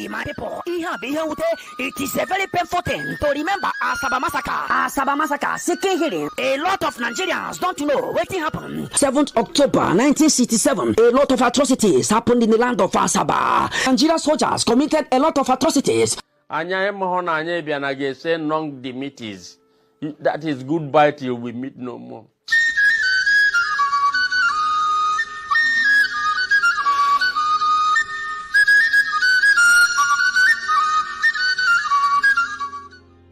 My people, it is a very painful thing to remember Asaba Massacre. Asaba Massacre, seeking healing. A lot of Nigerians don't know what happened. 7th October 1967, a lot of atrocities happened in the land of Asaba. Nigerian soldiers committed a lot of atrocities. That is goodbye till we meet no more.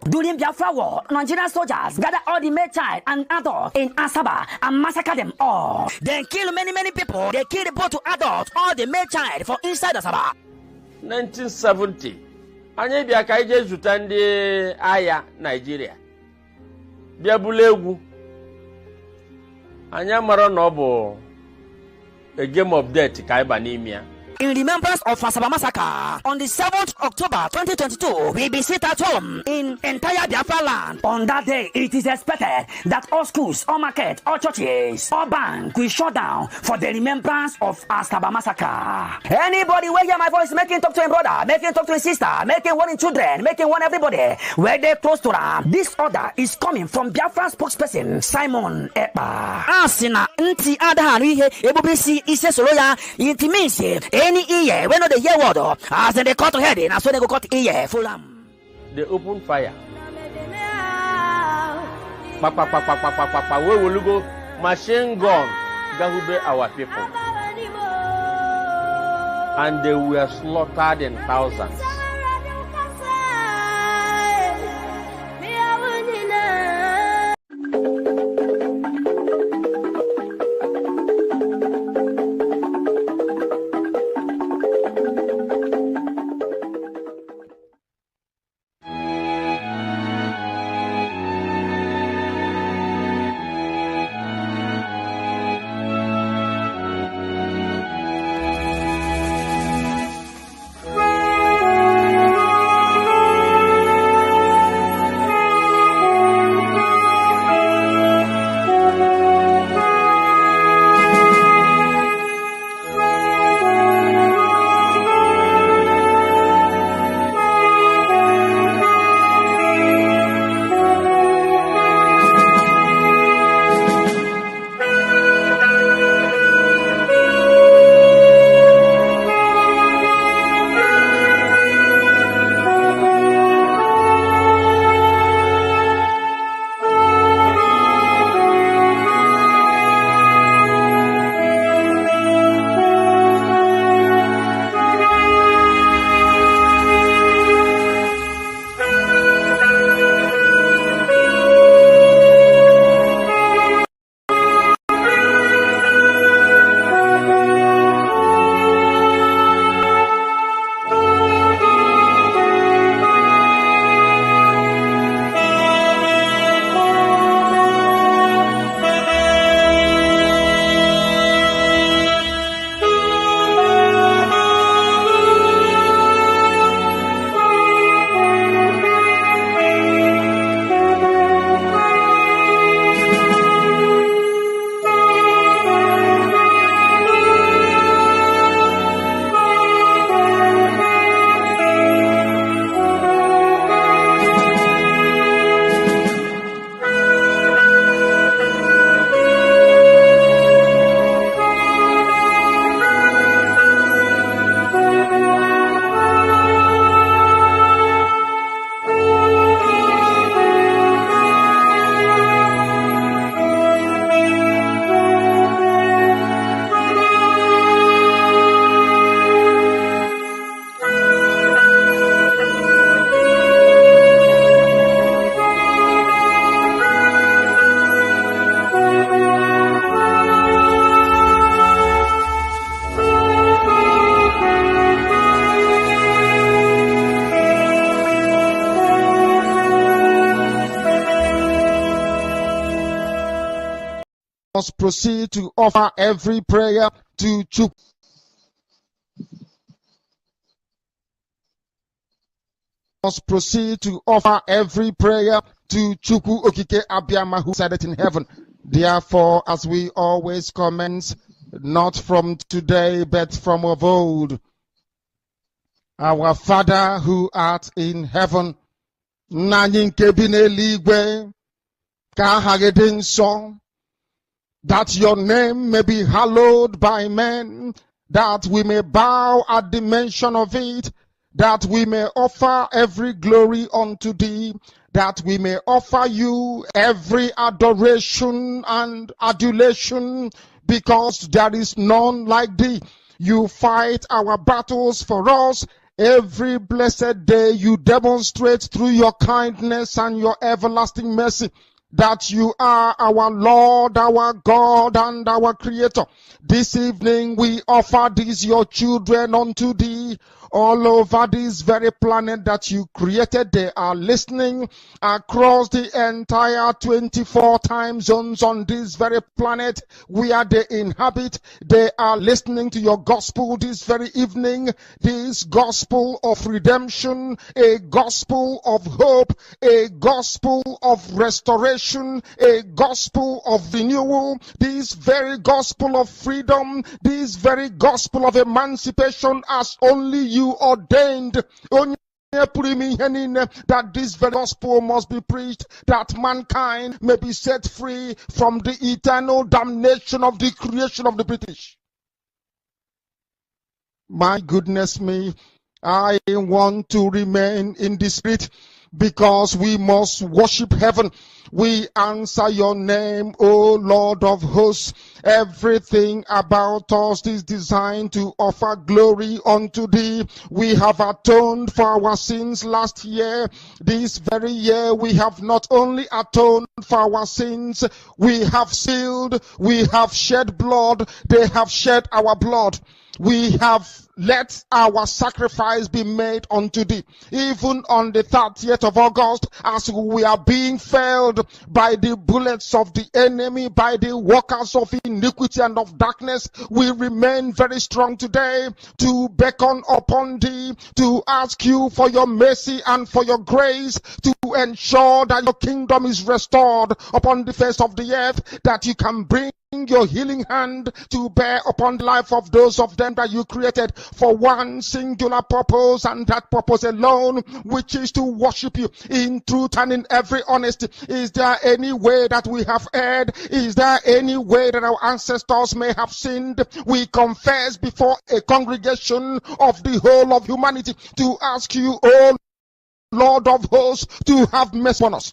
During Biafra war, Nigerian soldiers gathered all the male child and adults in Asaba and massacred them all. They killed many people. They killed both adults, all the male child from inside Asaba. 1970. Anya biaka ije zuta ndi aya Nigeria. Bia bulegu. Anya mara na obo a game of death ka iba n'imia. In remembrance of Asaba Massacre, on the 7th October 2022, we be sit at home in entire Biafra land. On that day, it is expected that all schools, all markets, all churches, all banks will shut down for the remembrance of Asaba Massacre. Anybody where hear my voice, making talk to a brother, making talk to a sister, making one in children, making one everybody, where they close to them. This order is coming from Biafra spokesperson Simon Ekpa. Asina nti adahari he ebubisi ise soloya intiminsi. Any ear, when they hear word, as they cut head, and so they go cut ear, full They open fire. Where will you go? Machine gun, Gahube our people. And they were slaughtered in thousands. must proceed to offer every prayer to Chukwu. Must proceed to offer every prayer to Chukwu Okike Abiyama, who said it in heaven. Therefore, as we always commence, not from today, but from of old, our Father who art in heaven, Nanying Kebine Ligwe, Kahagedin Song, that your name may be hallowed by men, that we may bow at the mention of it, that we may offer every glory unto thee, that we may offer you every adoration and adulation, because there is none like thee. You fight our battles for us. Every blessed day you demonstrate through your kindness and your everlasting mercy that you are our Lord, our God, and our Creator. This evening we offer these your children unto thee. All over this very planet that you created, they are listening across the entire 24 time zones on this very planet where they inhabit. They are listening to your gospel this very evening, this gospel of redemption, a gospel of hope, a gospel of restoration, a gospel of renewal, this very gospel of freedom, this very gospel of emancipation, as only you ordained. That this very gospel must be preached, that mankind may be set free from the eternal damnation of the creation of the British. My goodness me, I want to remain in the spirit, because we must worship heaven. We answer your name, O Lord of hosts. Everything about us is designed to offer glory unto thee. We have atoned for our sins last year. This very year we have not only atoned for our sins, we have sealed, we have shed blood, they have shed our blood. We have let our sacrifice be made unto thee. Even on the 30th of August, as we are being felled by the bullets of the enemy, by the workers of iniquity and of darkness, we remain very strong today to beckon upon thee, to ask you for your mercy and for your grace, to ensure that your kingdom is restored upon the face of the earth, that you can bring your healing hand to bear upon the life of those of them that you created for one singular purpose, and that purpose alone, which is to worship you in truth and in every honesty. Is there any way that we have erred? Is there any way that our ancestors may have sinned? We confess before a congregation of the whole of humanity to ask you, oh Lord of hosts, to have mercy on us.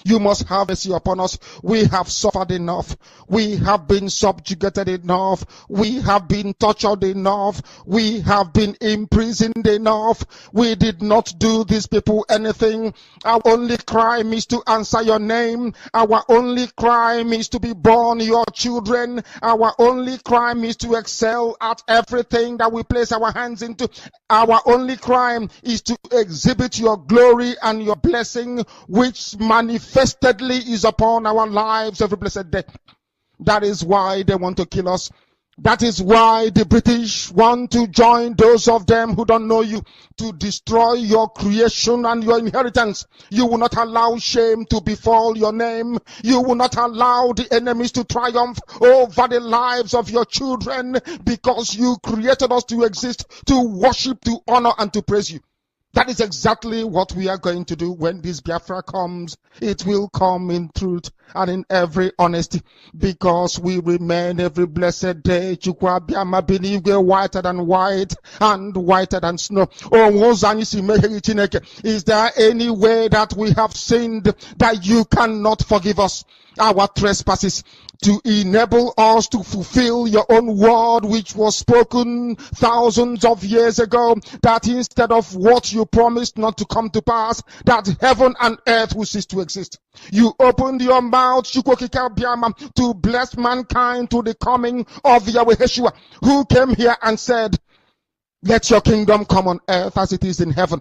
You must have mercy upon us. We have suffered enough. We have been subjugated enough. We have been tortured enough. We have been imprisoned enough. We did not do these people anything. Our only crime is to answer your name. Our only crime is to be born your children. Our only crime is to excel at everything that we place our hands into. Our only crime is to exhibit your glory and your blessing, which manifestedly is upon our lives every blessed day. That is why they want to kill us. That is why the British want to join those of them who don't know you to destroy your creation and your inheritance. You will not allow shame to befall your name. You will not allow the enemies to triumph over the lives of your children, because you created us to exist, to worship, to honor, and to praise you. That is exactly what we are going to do when this Biafra comes. It will come in truth and in every honesty, because we remain every blessed day whiter than white and whiter than snow. Is there any way that we have sinned that you cannot forgive us our trespasses, to enable us to fulfill your own word, which was spoken thousands of years ago, that instead of what you promised not to come to pass, that heaven and earth will cease to exist? You opened your mouth to bless mankind to the coming of Yahweh Yeshua, who came here and said, let your kingdom come on earth as it is in heaven.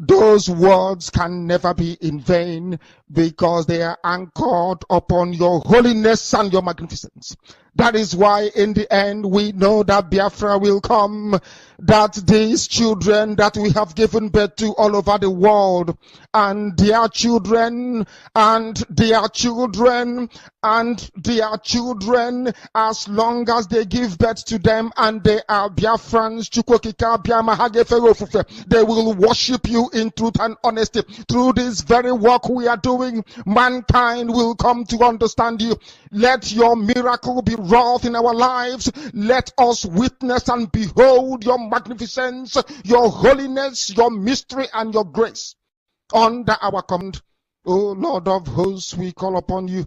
Those words can never be in vain because they are anchored upon your holiness and your magnificence. That is why in the end we know that Biafra will come, that these children that we have given birth to all over the world, and their children, and their children, and their children, as long as they give birth to them and they are Biafrans, they will worship you in truth and honesty. Through this very work we are doing, mankind will come to understand you. Let your miracle be wrought in our lives. Let us witness and behold your magnificence, your holiness, your mystery, and your grace. Under our command, O Lord of hosts, we call upon you.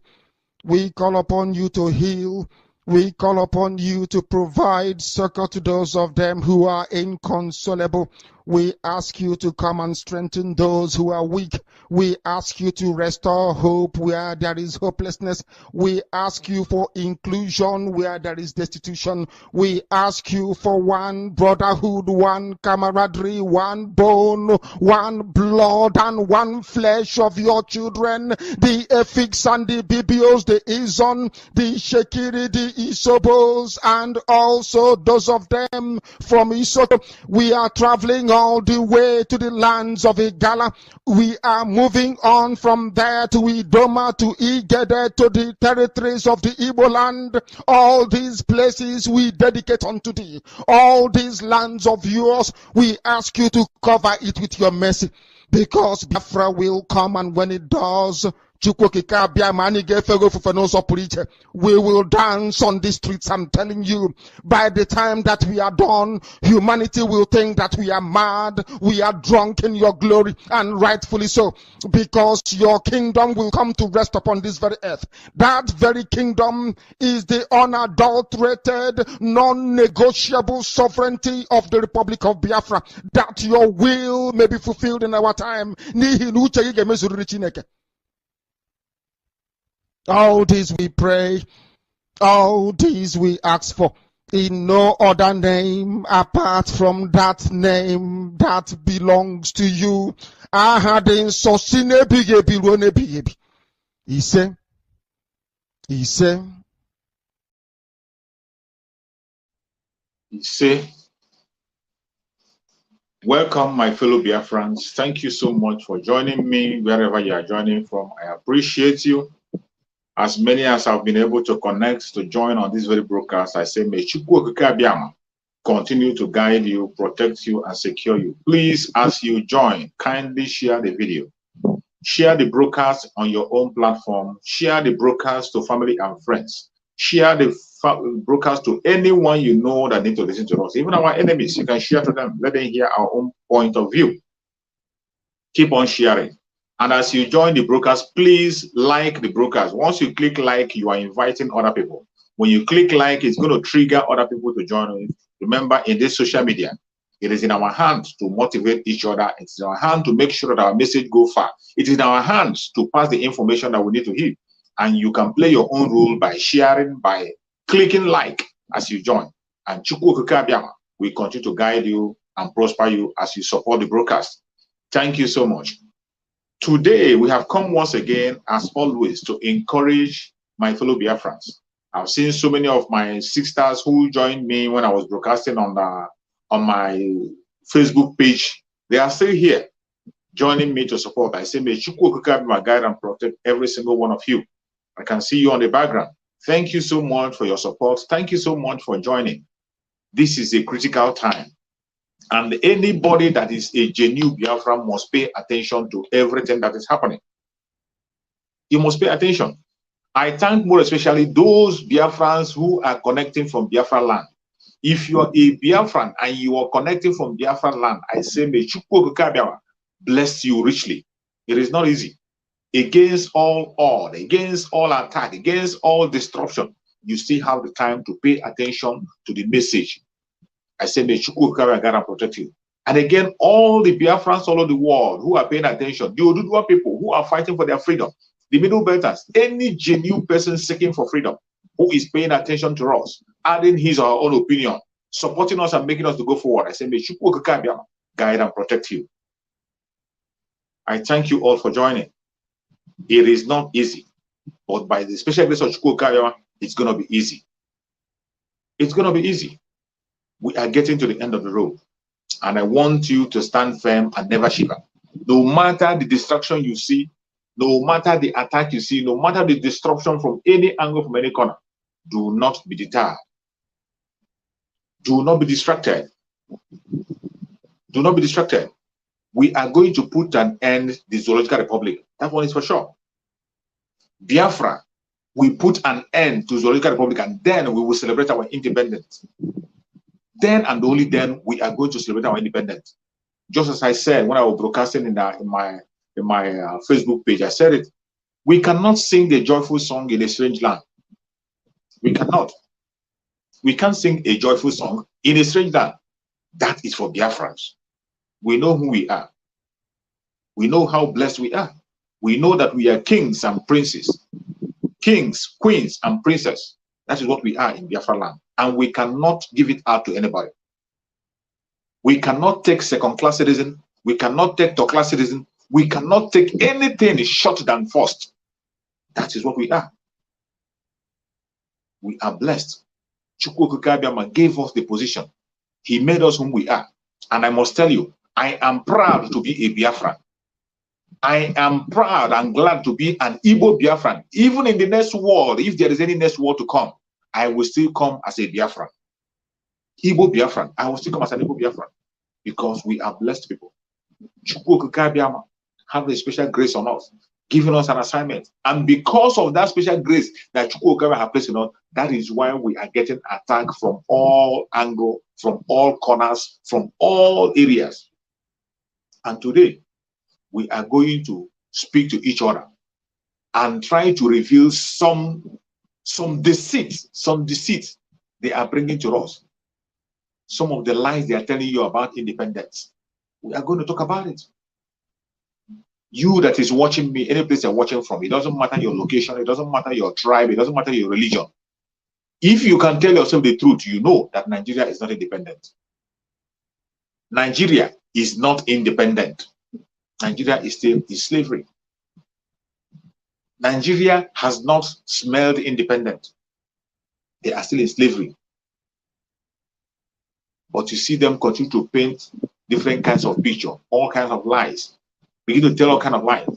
We call upon you to heal. We call upon you to provide succor to those of them who are inconsolable. We ask you to come and strengthen those who are weak. We ask you to restore hope where there is hopelessness. We ask you for inclusion where there is destitution. We ask you for one brotherhood, one camaraderie, one bone, one blood, and one flesh of your children. The Efiks and the Bibios, the Izon, the Shekiri, the Isobos, and also those of them from Isoko. We are traveling all the way to the lands of Igala. We are moving on from there to Idoma, to Igede, to the territories of the Igbo land. All these places we dedicate unto thee. All these lands of yours, we ask you to cover it with your mercy, because Biafra will come, and when it does, we will dance on the streets. I'm telling you, by the time that we are done, humanity will think that we are mad, we are drunk in your glory, and rightfully so, because your kingdom will come to rest upon this very earth. That very kingdom is the unadulterated, non-negotiable sovereignty of the Republic of Biafra, that your will may be fulfilled in our time. All these we pray, all these we ask for, in no other name apart from that name that belongs to you. He say, welcome, my fellow Biafrans. Thank you so much for joining me wherever you are joining from. I appreciate you. As many as have been able to connect to join on this very broadcast, I say, may Chukwu Okike Abiama continue to guide you, protect you, and secure you. Please, as you join, kindly share the video. Share the broadcast on your own platform. Share the broadcast to family and friends. Share the broadcast to anyone you know that need to listen to us. Even our enemies, you can share to them. Let them hear our own point of view. Keep on sharing. And as you join the broadcast, please like the broadcast. Once you click like, you are inviting other people. When you click like, it's going to trigger other people to join. Remember, in this social media, it is in our hands to motivate each other. It's in our hands to make sure that our message goes far. It is in our hands to pass the information that we need to hear. And you can play your own role by sharing, by clicking like as you join. And Chukwu Okike Abiama will continue to guide you and prosper you as you support the broadcast. Thank you so much. Today, we have come once again, as always, to encourage my fellow Biafrans. I've seen so many of my sisters who joined me when I was broadcasting on my Facebook page. They are still here, joining me to support. I say, may Chukwu Okike Abiama guide and protect every single one of you. I can see you on the background. Thank you so much for your support. Thank you so much for joining. This is a critical time. And anybody that is a genuine Biafran must pay attention to everything that is happening. You must pay attention. I thank more especially those Biafrans who are connecting from Biafra land. If you are a Biafran and you are connecting from Biafra land, I say, may Chukwu Okike Abiama bless you richly. It is not easy. Against all odds, against all attack, against all disruption, you still have the time to pay attention to the message. I say, may Chukwu Okike Abiama guide and protect you. And again, all the Biafrans all over the world who are paying attention, the Oduduwa people who are fighting for their freedom, the Middle Belters, any genuine person seeking for freedom who is paying attention to us, adding his or her own opinion, supporting us and making us to go forward. I say, may Chukwu Okike Abiama guide and protect you. I thank you all for joining. It is not easy, but by the special grace of Chukwu, it's going to be easy. It's going to be easy. We are getting to the end of the road, and I want you to stand firm and never shiver. No matter the destruction you see, no matter the attack you see, no matter the destruction from any angle, from any corner, do not be deterred. Do not be distracted. Do not be distracted. We are going to put an end to the Zoological Republic. That one is for sure. Biafra, we put an end to Zoological Republic, and then we will celebrate our independence. Then and only then we are going to celebrate our independence. Just as I said when I was broadcasting in my Facebook page, I said it. We cannot sing the joyful song in a strange land. We cannot. We can't sing a joyful song in a strange land. That is for Biafrans. We know who we are. We know how blessed we are. We know that we are kings and princes. Kings, queens, and princes. That is what we are in Biafra land. And we cannot give it out to anybody. We cannot take second-class citizen. We cannot take third-class citizen. We cannot take anything short than first. That is what we are. We are blessed. Chukwu Abiyama gave us the position. He made us whom we are. And I must tell you, I am proud to be a Biafran. I am proud and glad to be an Igbo Biafran. Even in the next world, if there is any next world to come, I will still come as a Biafran. Igbo Biafran. I will still come as an Igbo Biafran. Because we are blessed people. Chukwu Abiyama have a special grace on us, giving us an assignment. And because of that special grace that Chukwu Abiyama has placed in us, that is why we are getting attacked from all angles, from all corners, from all areas. And today, we are going to speak to each other and try to reveal some deceit they are bringing to us. Some of the lies they are telling you about independence. We are going to talk about it. You that is watching me, any place you're watching from, it doesn't matter your location, it doesn't matter your tribe, it doesn't matter your religion. If you can tell yourself the truth, you know that Nigeria is not independent. Nigeria is not independent. Nigeria is still in slavery. Nigeria has not smelled independent. They are still in slavery. But you see them continue to paint different kinds of picture, all kinds of lies. Begin to tell all kinds of lies.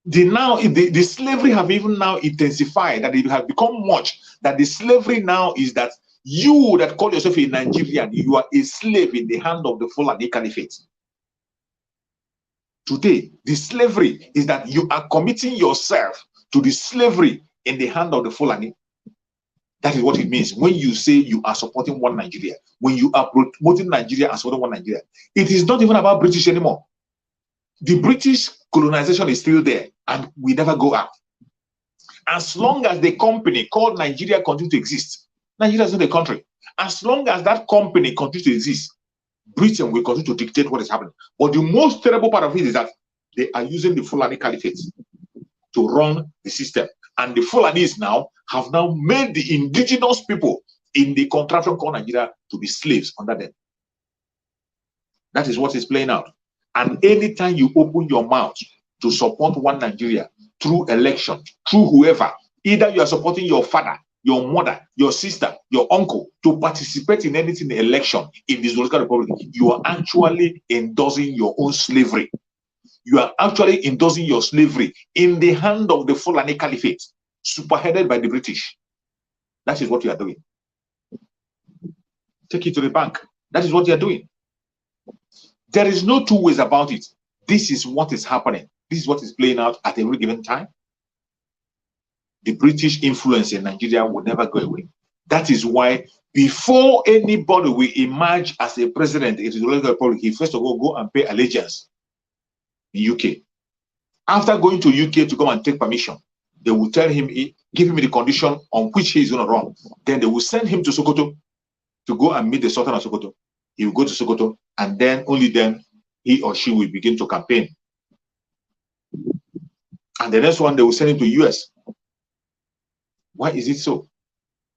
The slavery have even now intensified, that it has become much, that the slavery now is that you that call yourself a Nigerian, you are a slave in the hand of the Fulani Caliphate. Today, the slavery is that you are committing yourself to the slavery in the hand of the Fulani. That is what it means when you say you are supporting one Nigeria. When you are promoting Nigeria and supporting one Nigeria, it is not even about British anymore. The British colonization is still there, and we never go out. As long as the company called Nigeria continues to exist, Nigeria is not a country. As long as that company continues to exist, Britain will continue to dictate what is happening. But the most terrible part of it is that they are using the Fulani Caliphate to run the system. And the Fulanis now have now made the indigenous people in the contraption called Nigeria to be slaves under them. That is what is playing out. And anytime you open your mouth to support one Nigeria through election, through whoever, either you are supporting your father, your mother, your sister, your uncle to participate in anything in the election in the Zoological Republic, you are actually endorsing your own slavery. You are actually endorsing your slavery in the hand of the Fulani Caliphate, superheaded by the British. That is what you are doing. Take it to the bank. That is what you are doing. There is no two ways about it. This is what is happening. This is what is playing out at every given time. The British influence in Nigeria will never go away. That is why before anybody will emerge as a president in the Zoological Republic, he first of all go and pay allegiance in UK. After going to UK to come and take permission, they will tell him, give him the condition on which he is going to run. Then they will send him to Sokoto to go and meet the Sultan of Sokoto. He will go to Sokoto, and then only then he or she will begin to campaign. And the next one, they will send him to US. Why is it so?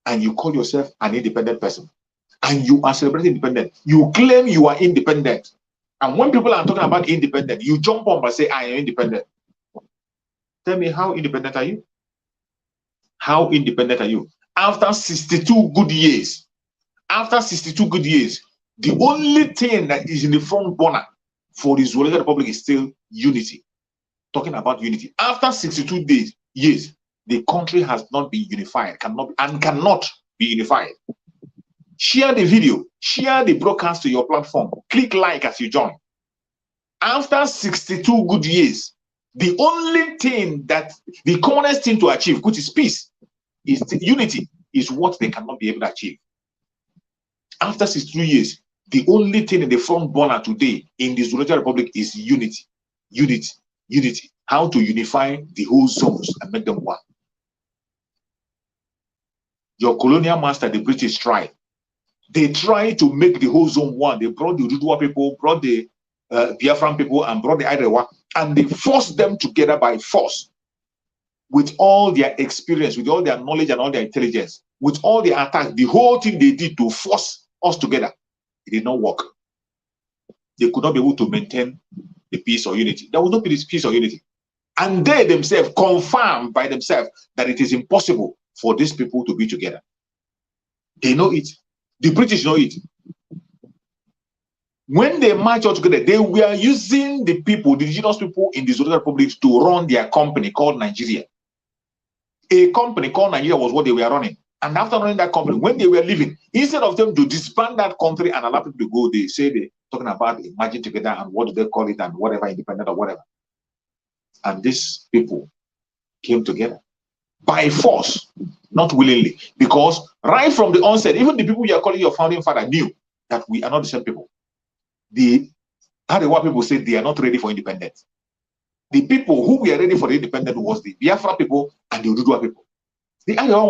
And you call yourself an independent person, and you are celebrating independence. You claim you are independent. And when people are talking about independent, you jump up and say, I am independent. Tell me, how independent are you? How independent are you? After 62 good years, the only thing that is in the front burner for the Somalia Republic is still unity. Talking about unity. After 62 years, the country has not been unified, cannot be unified. Share the video, share the broadcast to your platform, click like as you join. After 62 good years, the only thing that the commonest thing to achieve, which is peace, is unity, is what they cannot be able to achieve. After 62 years, the only thing in the front burner today in the Somalia Republic is unity. Unity. Unity. How to unify the whole zones and make them one. Your colonial master, the British, tried. They tried to make the whole zone one. They brought the Ududua people, brought the Biafran people, and brought the Irewa, and they forced them together by force. With all their experience, with all their knowledge and all their intelligence, with all the attacks, the whole thing they did to force us together, it did not work. They could not be able to maintain the peace or unity. There will not be this peace or unity. And they themselves confirm by themselves that it is impossible for these people to be together. They know it. The British know it. When they march all together, they were using the people, the indigenous people in the Somalia Republic, to run their company called Nigeria. A company called Nigeria was what they were running. And after running that company, when they were leaving, instead of them to disband that country and allow people to go, they say they're talking about merging together and what do they call it and whatever, independent or whatever. And these people came together by force, not willingly, because right from the onset, even the people you are calling your founding father knew that we are not the same people. The Arewa people said they are not ready for independence. The people who were ready for the independence was the Biafra people and the Ududua people. The Arewa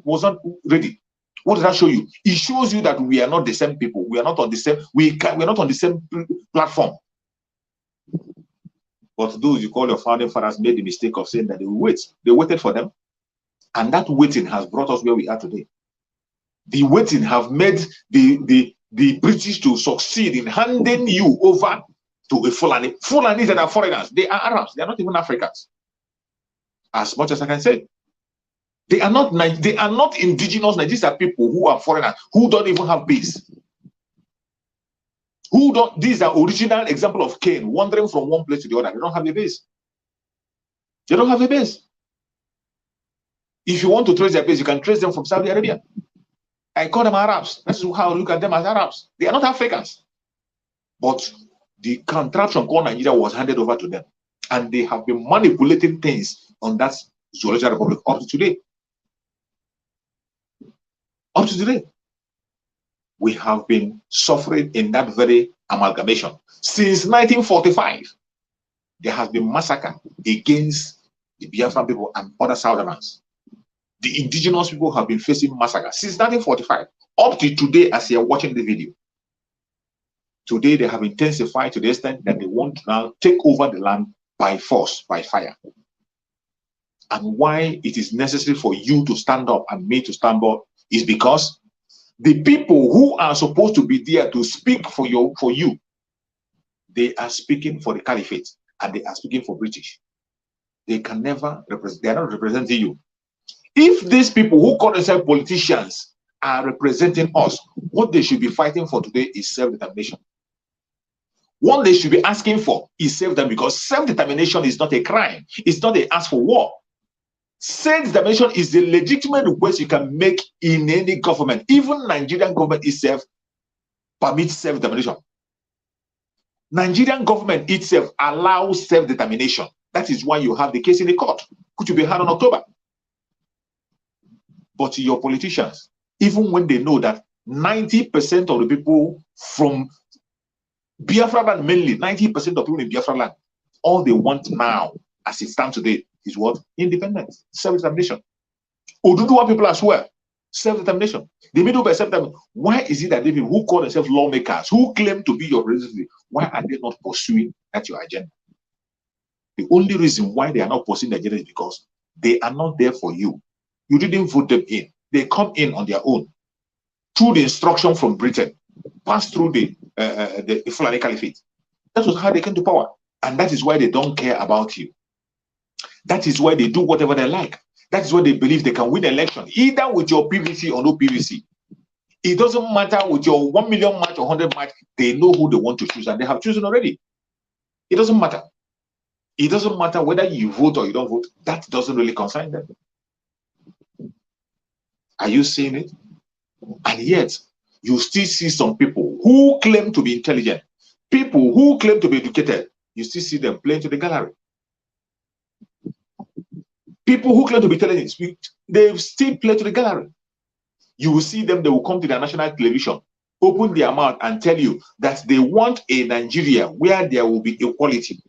was not ready. What does that show you? It shows you that we are not the same people. We are not on the same. We are not on the same platform. But those you call your founding fathers made the mistake of saying that they will wait. They waited for them, and that waiting has brought us where we are today. The waiting have made the British to succeed in handing you over to a Fulani. Fulanis that are foreigners, they are Arabs. They are not even Africans. As much as I can say, they are not indigenous. These are people who are foreigners who don't even have base. These are original example of Cain wandering from one place to the other. They don't have a base. They don't have a base. If you want to trace their base, you can trace them from Saudi Arabia. I call them Arabs. That's how I look at them, as Arabs. They are not Africans. But the contraption called Nigeria was handed over to them. And they have been manipulating things on that Somalia Republic up to today. Up to today. We have been suffering in that very amalgamation. Since 1945, there has been massacre against the Biafran people and other Southerners. The indigenous people have been facing massacre since 1945 up to today as you're watching the video. Today, they have intensified to the extent that they want to now take over the land by force, by fire. And why it is necessary for you to stand up and me to stand up is because the people who are supposed to be there to speak for you, they are speaking for the caliphate and they are speaking for British. They can never represent, they are not representing you. If these people who call themselves politicians are representing us, what they should be fighting for today is self-determination. What they should be asking for is self-determination, because self-determination is not a crime. It's not a ask for war. Self-determination is the legitimate request you can make in any government. Even Nigerian government itself permits self-determination. Nigerian government itself allows self-determination. That is why you have the case in the court, which will be heard in October. But your politicians, even when they know that 90% of the people from Biafra land, mainly 90% of people in Biafra land, all they want now, as it stands today, is what? Independence, self-determination. Ududua people as well, self-determination. The middle by self-determination. Why is it that the people who call themselves lawmakers, who claim to be your representative, why are they not pursuing that your agenda? The only reason why they are not pursuing the agenda is because they are not there for you. You didn't vote them in. They come in on their own through the instruction from Britain, pass through the Fulani Caliphate. That was how they came to power. And that is why they don't care about you. That is why they do whatever they like. That is why they believe they can win election, either with your PVC or no PVC. It doesn't matter with your 1 million match or 100 match, they know who they want to choose, and they have chosen already. It doesn't matter. It doesn't matter whether you vote or you don't vote. That doesn't really concern them. Are you seeing it? And yet, you still see some people who claim to be intelligent, people who claim to be educated, you still see them playing to the gallery. People who claim to be intelligent, they still play to the gallery. You will see them, they will come to the national television, open their mouth and tell you that they want a Nigeria where there will be equality.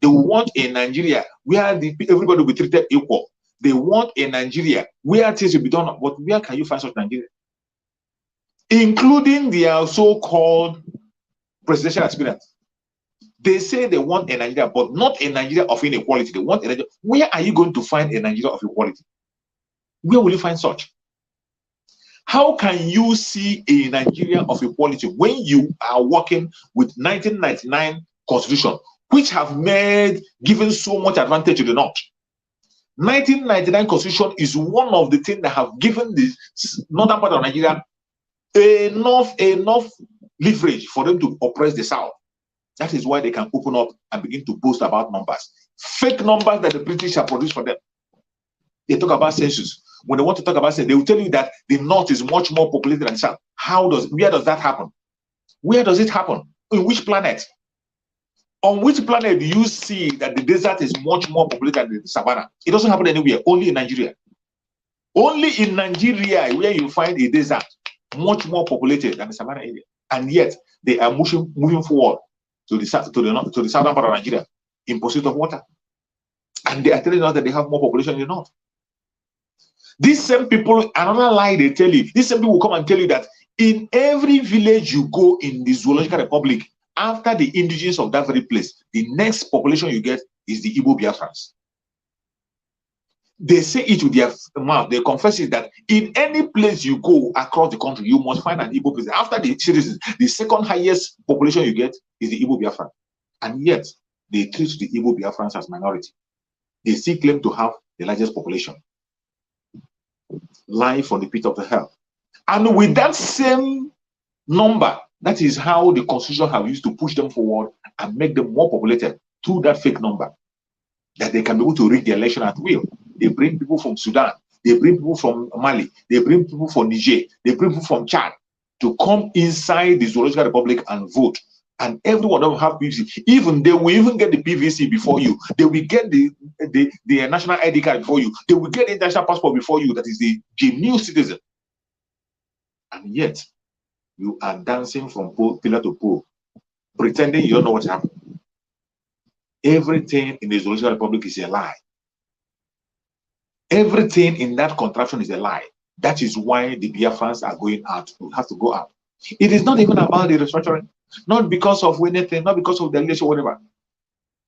They want a Nigeria where everybody will be treated equal. They want a Nigeria where things will be done. But where can you find such Nigeria? Including their so-called presidential aspirants. They say they want a Nigeria, but not a Nigeria of inequality. They want a Nigeria. Where are you going to find a Nigeria of equality? Where will you find such? How can you see a Nigeria of equality when you are working with 1999 Constitution, which have given so much advantage to the North? 1999 Constitution is one of the things that have given the northern part of Nigeria enough leverage for them to oppress the South. That is why they can open up and begin to boast about numbers. Fake numbers that the British have produced for them. They talk about census. When they want to talk about census, they will tell you that the North is much more populated than the South. Where does that happen? Where does it happen? In which planet? On which planet do you see that the desert is much more populated than the savannah? It doesn't happen anywhere, only in Nigeria. Only in Nigeria where you find a desert much more populated than the savannah area. And yet they are moving forward to the southern part of Nigeria in pursuit of water. And they are telling us that they have more population in the north. These same people, another lie they tell you, these same people will come and tell you that in every village you go in the Zoological Republic, after the indigenous of that very place, the next population you get is the IPOB Biafrans. They say it with their mouth, they confess it that in any place you go across the country, you must find an Igbo person. After the citizens, the second highest population you get is the IPOB Biafran. And yet, they treat the IPOB Biafrans as minority. They still claim to have the largest population. Lie from the pit of the hell. And with that same number, that is how the constitution have used to push them forward and make them more populated through that fake number, that they can be able to rig the election at will. They bring people from Sudan, they bring people from Mali, they bring people from Niger, they bring people from Chad to come inside the Zoological Republic and vote. And everyone will have PVC. They will even get the PVC before you. They will get the national ID card before you. They will get the international passport before you. That is the genuine citizen. And yet, you are dancing from pillar to pole, pretending you don't know what's happening. Everything in the Zoological Republic is a lie. Everything in that contraption is a lie. That is why the Biafrans are going out. We have to go out. It is not even about the restructuring, not because of anything, not because of the leadership, whatever,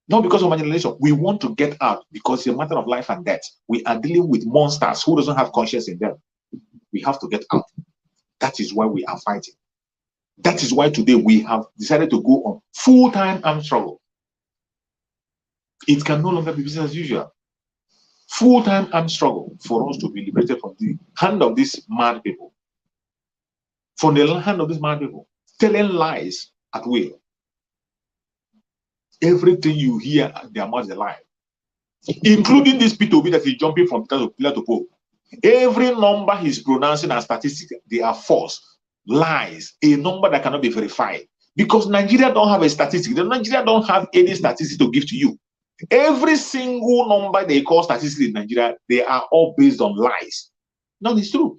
not because of marginalization. We want to get out because it's a matter of life and death. We are dealing with monsters who doesn't have conscience in them. We have to get out. That is why we are fighting. That is why today we have decided to go on full-time armed struggle. It can no longer be business as usual. Full-time armed struggle for us to be liberated from the hand of these mad people. From the hand of these mad people, telling lies at will. Everything you hear, their mouth is a lie. Including this P2B that is jumping from pillar to pole. Every number he's pronouncing as statistics, they are false, lies, a number that cannot be verified. Because Nigeria don't have a statistic. Nigeria don't have any statistics to give to you. Every single number they call statistics in Nigeria, they are all based on lies. None is true.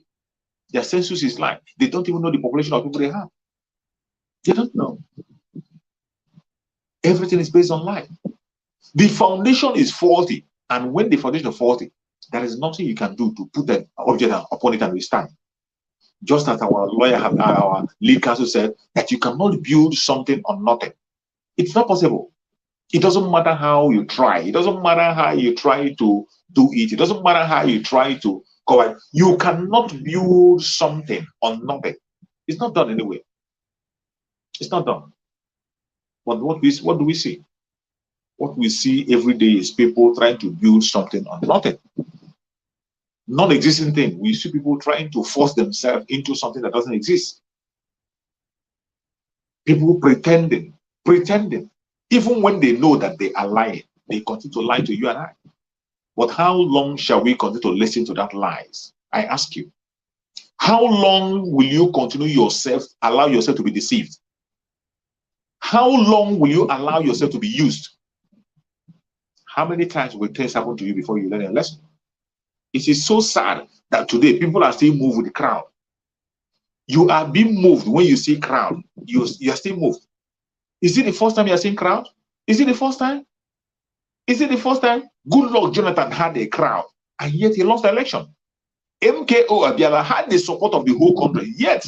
Their census is lie. They don't even know the population of people they have. They don't know. Everything is based on lie. The foundation is faulty. And when the foundation is faulty, there is nothing you can do to put an object upon it and withstand. Just as our lawyer, our lead counsel said, that you cannot build something on nothing. It's not possible. It doesn't matter how you try. It doesn't matter how you try to do it. It doesn't matter how you try to cover it. You cannot build something on nothing. It's not done anyway. It's not done. But what do we see? What we see every day is people trying to build something on nothing. Non-existing thing. We see people trying to force themselves into something that doesn't exist. People pretending. Even when they know that they are lying, they continue to lie to you and I. But how long shall we continue to listen to that lies? I ask you. How long will you continue allow yourself to be deceived? How long will you allow yourself to be used? How many times will things happen to you before you learn a lesson? It is so sad that today people are still moved with the crowd. You are being moved when you see crowd. You are still moved. Is it the first time you are seeing crowd? Is it the first time? Is it the first time? Good luck, Jonathan had a crowd, and yet he lost the election. MKO Abiola had the support of the whole country, yet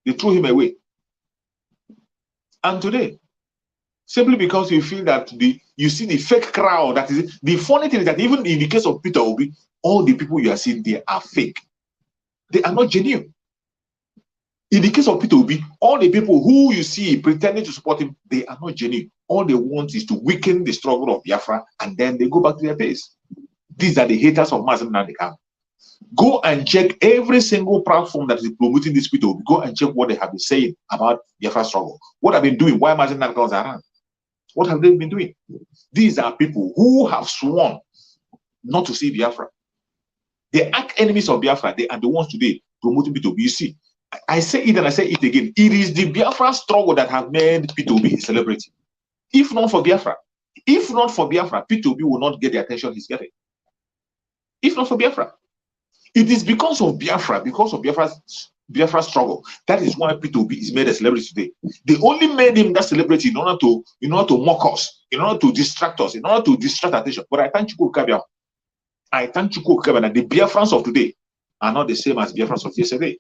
they threw him away. And today, simply because you feel that you see the fake crowd, that is the funny thing is that even in the case of Peter Obi, all the people you are seeing there are fake. They are not genuine. In the case of Peter Obi, all the people who you see pretending to support him, they are not genuine. All they want is to weaken the struggle of Biafra, and then they go back to their base. These are the haters of Mazi Nnamdi Kanu. Go and check every single platform that is promoting this Peter Obi. Go and check what they have been saying about Biafra struggle. What have been doing? Why Mazi Nnamdi Kanu is around? What have they been doing? These are people who have sworn not to see Biafra. The arch enemies of Biafra, they are the ones today promoting Peter Obi. You see, I say it and I say it again. It is the Biafra struggle that have made Peter Obi a celebrity. If not for Biafra, Peter Obi will not get the attention he's getting. If not for Biafra. It is because of Biafra, Biafra's struggle. That is why Peter Obi is made a celebrity today. They only made him that celebrity in order to mock us, in order to distract us, in order to distract attention. But I thank you, Kabia. That the Biafrans of today are not the same as Biafrans of yesterday.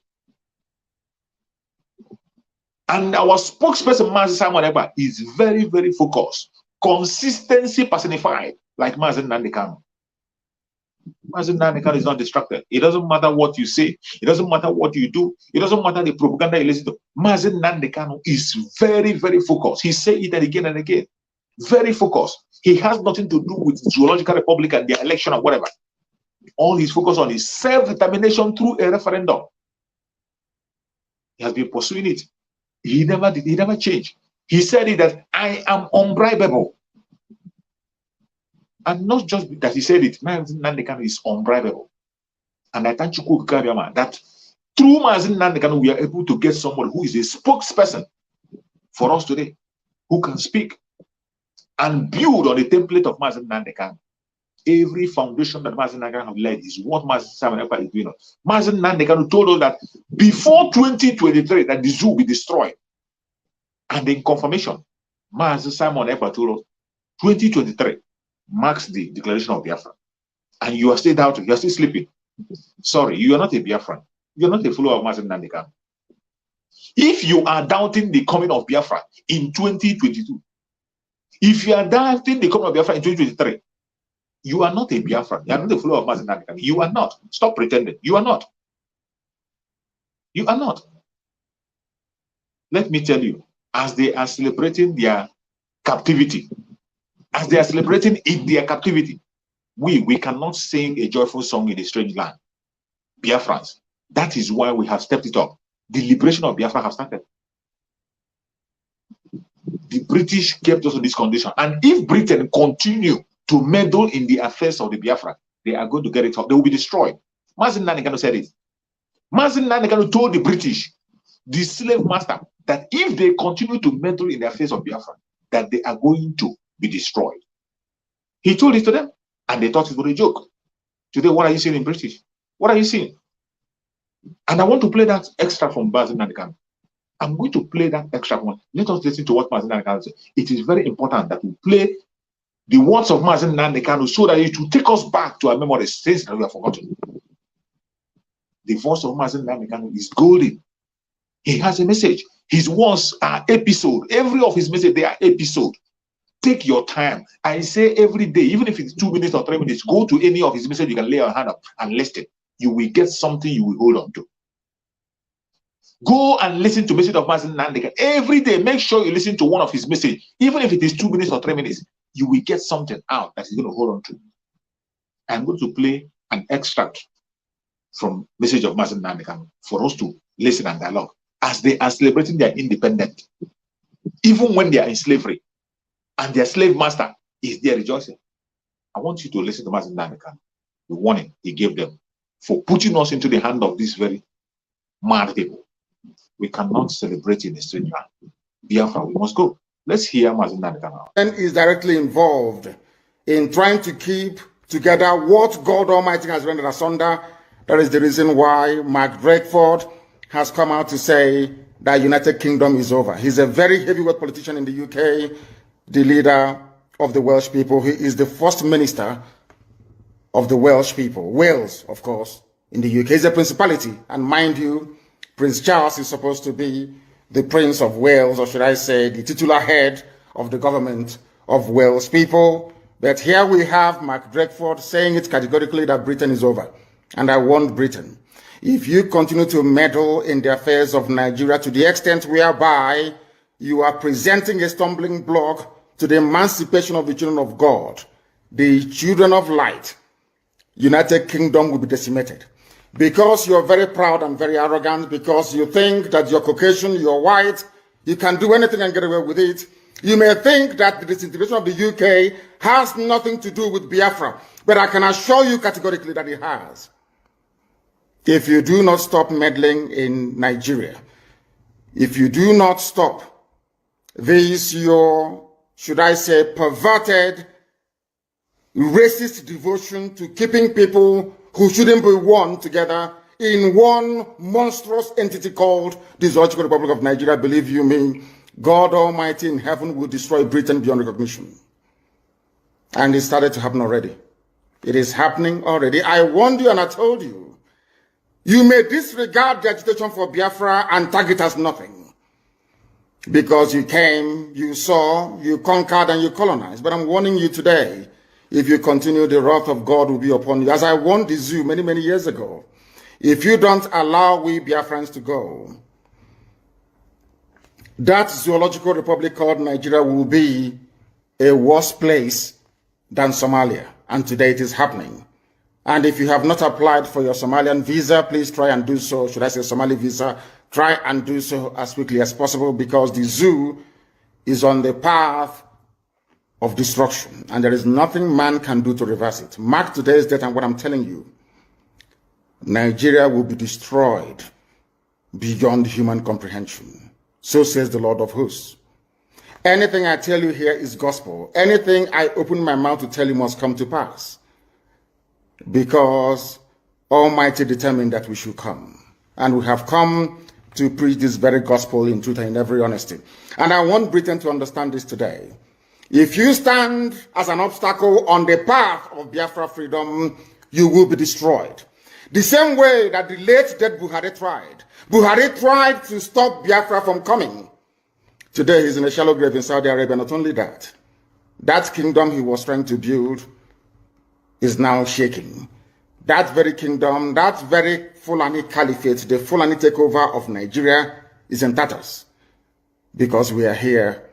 And our spokesperson, Mazi Simon Ekpa, is very, very focused. Consistency personified, like Mazi Nnamdi Kanu. Mazi Nnamdi Kanu is not distracted. It doesn't matter what you say. It doesn't matter what you do. It doesn't matter the propaganda you listen to. Mazi Nnamdi Kanu is very, very focused. He said it again and again. Very focused. He has nothing to do with the Zoological Republic and their election or whatever. All he's focused on is self-determination through a referendum. He has been pursuing it. He never changed. He said it that I am unbribable. And not just that he said it, Mazi Nnamdi Kanu is unbribable. And I thank you, that through Mazi Nnamdi Kanu, we are able to get someone who is a spokesperson for us today, who can speak and build on the template of Mazi Nnamdi Kanu. Every foundation that Mazi Nnamdi Kanu has led is what Mazi Simon Ekpa is doing. Mazi Nnamdi Kanu told us that before 2023, that the zoo will be destroyed. And in confirmation, Mazi Simon Ekpa told us 2023 marks the declaration of Biafra. And you are still doubting, you are still sleeping. Sorry, you are not a Biafran. You are not a follower of Mazi Nnamdi Kanu. If you are doubting the coming of Biafra in 2022, if you are doubting the coming of Biafra in 2023, you are not a Biafran. You are not a follower of Mazi Nnamdi Kanu. You are not. Stop pretending. You are not. You are not. Let me tell you, as they are celebrating their captivity, as they are celebrating in their captivity, we cannot sing a joyful song in a strange land. Biafrans. That is why we have stepped it up. The liberation of Biafra has started. The British kept us in this condition. And if Britain continue to meddle in the affairs of the Biafra, they are going to get it up. They will be destroyed. Mazi Nnamdi Kanu said it. Mazi Nnamdi Kanu told the British, the slave master, that if they continue to meddle in the affairs of Biafra, that they are going to be destroyed. He told it to them, and they thought it was a joke. Today, what are you seeing in British? What are you seeing? And I want to play that extra from Mazi Nnamdi Kanu. I'm going to play that extra one. Let us listen to what Mazi Nnamdi Kanu said. It is very important that we play the words of Mazi Nnamdi Kanu so that it will take us back to our memories, things that we have forgotten. The voice of Mazi Nnamdi Kanu is golden. He has a message. His words are episode. Every of his message, they are episode. Take your time. I say every day, even if it's 2 minutes or 3 minutes, go to any of his message. You can lay your hand up and listen. You will get something you will hold on to. Go and listen to message of Mazi Nnamdi. Every day, make sure you listen to one of his message. Even if it is 2 minutes or 3 minutes, you will get something out that you're going to hold on to. I'm going to play an extract from message of Mazi Nnamdi for us to listen and dialogue as they are celebrating their independence, even when they are in slavery and their slave master is there rejoicing. I want you to listen to Mazi Nnamdi, the warning he gave them for putting us into the hand of these very mad people. We cannot celebrate in a strange land. Biafra, we must go. Let's hear Mazi Nnamdi now. And is directly involved in trying to keep together what God Almighty has rendered asunder. That is the reason why Mark Drakeford has come out to say that United Kingdom is over. He's a very heavyweight politician in the UK, the leader of the Welsh people. He is the first minister of the Welsh people. Wales, of course, in the UK. He's a principality. And mind you, Prince Charles is supposed to be the Prince of Wales, or should I say, the titular head of the government of Wales people. But here we have Mark Drakeford saying it categorically that Britain is over. And I warned Britain, if you continue to meddle in the affairs of Nigeria to the extent whereby you are presenting a stumbling block to the emancipation of the children of God, the children of light, United Kingdom will be decimated. Because you're very proud and very arrogant, because you think that you're Caucasian, you're white, you can do anything and get away with it. You may think that the disintegration of the UK has nothing to do with Biafra, but I can assure you categorically that it has. If you do not stop meddling in Nigeria, if you do not stop this, your, should I say, perverted, racist devotion to keeping people who shouldn't be one together in one monstrous entity called the Zoological Republic of Nigeria, believe you me, God Almighty in heaven will destroy Britain beyond recognition. And it started to happen already. It is happening already. I warned you and I told you, you may disregard the agitation for Biafra and tag it as nothing. Because you came, you saw, you conquered and you colonized. But I'm warning you today, if you continue, the wrath of God will be upon you. As I warned the zoo many, many years ago, if you don't allow we Biafrans to go, that zoological republic called Nigeria will be a worse place than Somalia. And today it is happening. And if you have not applied for your Somalian visa, please try and do so. Should I say Somali visa? Try and do so as quickly as possible, because the zoo is on the path of destruction. And there is nothing man can do to reverse it. Mark today's date and what I'm telling you. Nigeria will be destroyed beyond human comprehension. So says the Lord of hosts. Anything I tell you here is gospel. Anything I open my mouth to tell you must come to pass. Because Almighty determined that we should come. And we have come to preach this very gospel in truth and in every honesty. And I want Britain to understand this today. If you stand as an obstacle on the path of Biafra freedom, you will be destroyed. The same way that the late dead Buhari tried. Buhari tried to stop Biafra from coming. Today he's in a shallow grave in Saudi Arabia. Not only that, that kingdom he was trying to build is now shaking. That very kingdom, that very Fulani Caliphate, the Fulani takeover of Nigeria is in tatters. Because we are here,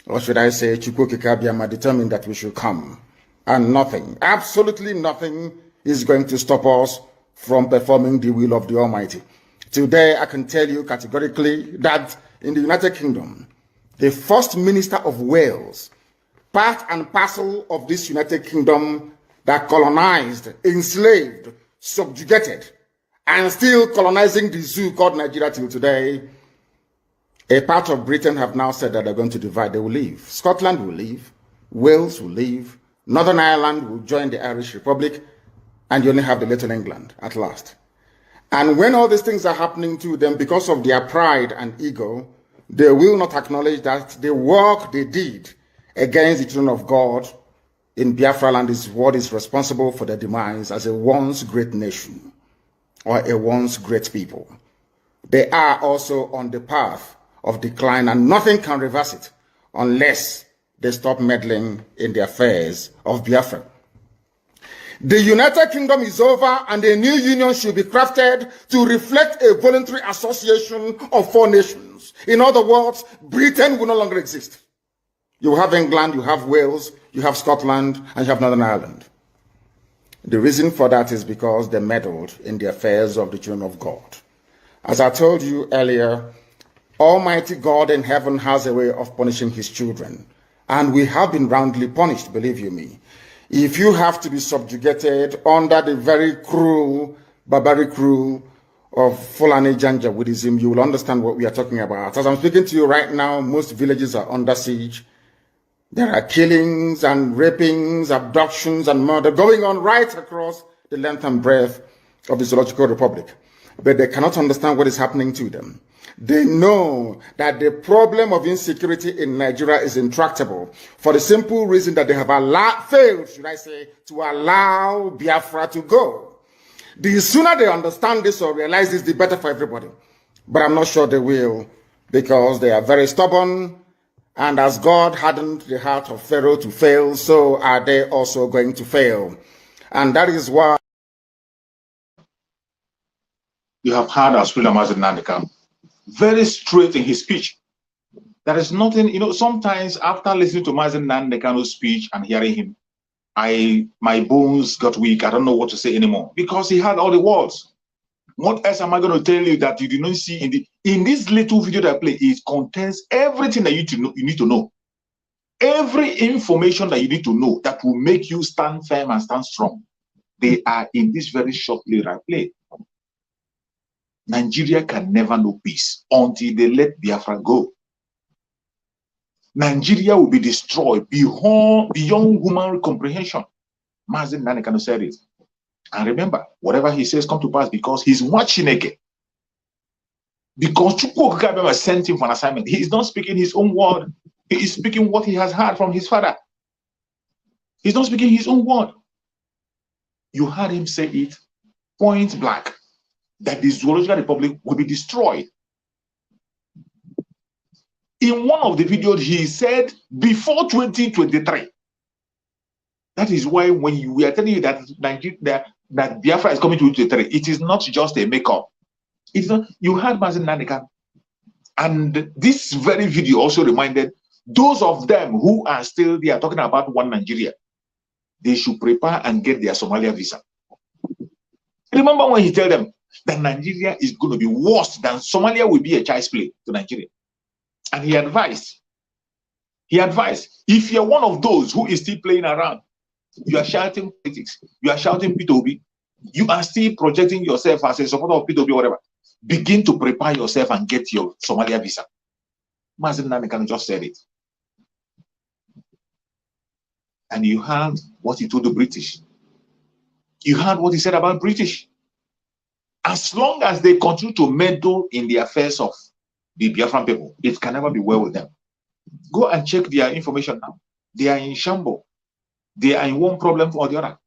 or should I say, Chukwukikabiyama determined that we should come. And nothing, absolutely nothing is going to stop us from performing the will of the Almighty. Today, I can tell you categorically that in the United Kingdom, the First Minister of Wales, part and parcel of this United Kingdom that colonized, enslaved, subjugated, and still colonizing the zoo called Nigeria till today, a part of Britain have now said that they're going to divide. They will leave. Scotland will leave. Wales will leave. Northern Ireland will join the Irish Republic. And you only have the Little England at last. And when all these things are happening to them because of their pride and ego, they will not acknowledge that the work they did against the children of God in Biafra land is what is responsible for their demise as a once great nation or a once great people. They are also on the path of decline, and nothing can reverse it unless they stop meddling in the affairs of Biafra. The United Kingdom is over and a new union should be crafted to reflect a voluntary association of 4 nations. In other words, Britain will no longer exist. You have England, you have Wales, you have Scotland, and you have Northern Ireland. The reason for that is because they meddled in the affairs of the children of God. As I told you earlier, Almighty God in heaven has a way of punishing his children. And we have been roundly punished, believe you me. If you have to be subjugated under the very cruel, barbaric rule of Fulani Janjaweedism, you will understand what we are talking about. As I'm speaking to you right now, most villages are under siege. There are killings and rapings, abductions and murder going on right across the length and breadth of the Zoological Republic. But they cannot understand what is happening to them. They know that the problem of insecurity in Nigeria is intractable for the simple reason that they have failed, should I say, to allow Biafra to go. The sooner they understand this or realize this, the better for everybody. But I'm not sure they will, because they are very stubborn. And as God hardened the heart of Pharaoh to fail, so are they also going to fail. And that is why you have heard our Spirit Nandika very straight in his speech. There is nothing, sometimes after listening to Mazen Nandekano's speech and hearing him, my bones got weak. I don't know what to say anymore because he had all the words. What else am I going to tell you that you did not see in this little video that I play? It contains everything that you need to know. Every information that you need to know that will make you stand firm and stand strong. They are in this very short little I play. Nigeria can never know peace until they let Biafra go. Nigeria will be destroyed beyond human comprehension. Mazen Nanekano said it. And remember, whatever he says come to pass because he's watching again. Because Chukwu sent him for an assignment. He is not speaking his own word. He is speaking what he has heard from his father. He's not speaking his own word. You heard him say it point blank, that the Zoological Republic will be destroyed. In one of the videos, he said before 2023. That is why when we are telling you that that Biafra is coming to 2023, it is not just a makeup. It's not. You heard Mazen Nandeka, and this very video also reminded those of them who are still there talking about one Nigeria. They should prepare and get their Somalia visa. Remember when he told them that Nigeria is going to be worse than Somalia will be a child's play to Nigeria. And he advised, if you're one of those who is still playing around, you are shouting politics, you are shouting P2B, you are still projecting yourself as a supporter of P2B or whatever, begin to prepare yourself and get your Somalia visa. Mazen Nandekano just said it. And you heard what he told the British. You heard what he said about British. As long as they continue to meddle in the affairs of the Biafran people, it can never be well with them. Go and check their information now. They are in shambles. They are in one problem or the other.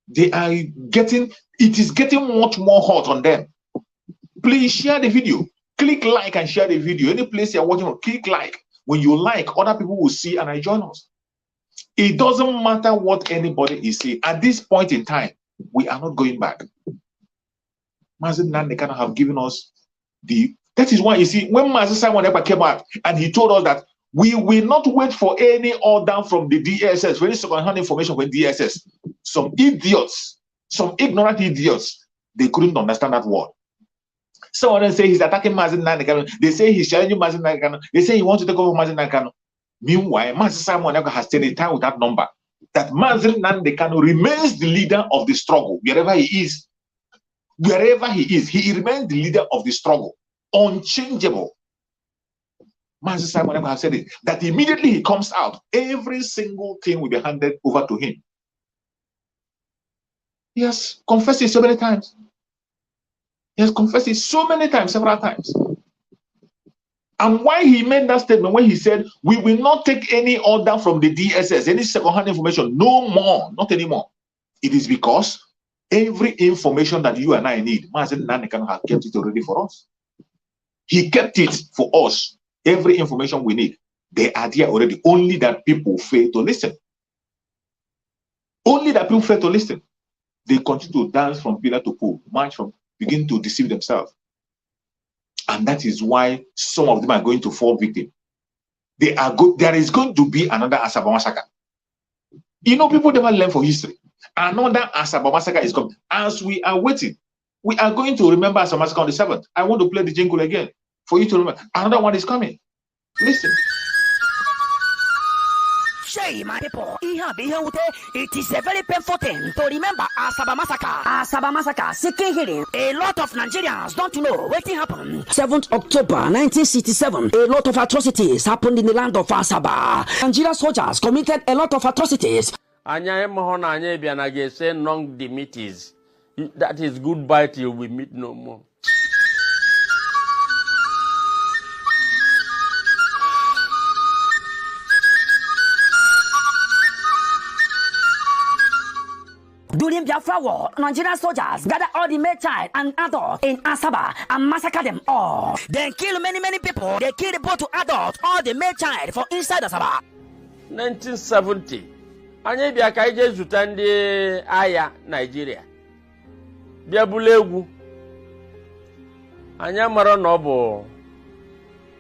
They are getting, it is getting much more hot on them. Please share the video. Click like and share the video. Any place you're watching, click like. When you like, other people will see and join us. It doesn't matter what anybody is saying. At this point in time, we are not going back. Mazen Nandekano have given us that is why you see, when Mazen Simon Ekpa came out and he told us that we will not wait for any order from the DSS, for any second-hand information from DSS. Some idiots, some ignorant idiots, they couldn't understand that word. Some of them say he's attacking Mazen Nandekano. They say he's challenging Mazen Nandekano. They say he wants to take over Mazen Nandekano. Meanwhile, Mazen Simon Ekpa has taken time with that number. That Mazen Nandekano remains the leader of the struggle, wherever he is. Wherever he is, he remains the leader of the struggle. Unchangeable. Mazen Simon Ekpa has said it, that immediately he comes out, every single thing will be handed over to him. He has confessed it so many times. He has confessed it so many times, several times. And why he made that statement, when he said, we will not take any order from the DSS, any second-hand information, no more, not anymore. It is because every information that you and I need, Mazen Nandekano has kept it already for us. He kept it for us. Every information we need, they are there already. Only that people fail to listen. Only that people fail to listen. They continue to dance from pillar to pole, march from, begin to deceive themselves. And that is why some of them are going to fall victim. There is going to be another Asaba massacre. You know, people never learn for history. Another Asaba massacre is coming. As we are waiting, we are going to remember Asaba massacre on the 7th. I want to play the jingle again for you to remember. Another one is coming. Listen. Shay, my people, it is a very painful thing to remember Asaba Massacre. Asaba Massacre, seeking healing. A lot of Nigerians don't know what happened. 7th October 1967, a lot of atrocities happened in the land of Asaba. Nigerian soldiers committed a lot of atrocities. That is goodbye till we meet no more. During Biafra War, Nigerian soldiers gathered all the male child and adult in Asaba and massacred them all. They killed many people. They killed both to adult, all the male child from inside Asaba. 1970. Anya bia ka ije zuta ndị agha Nigeria. Bia bulu egwu. Anya mara na ọ bụ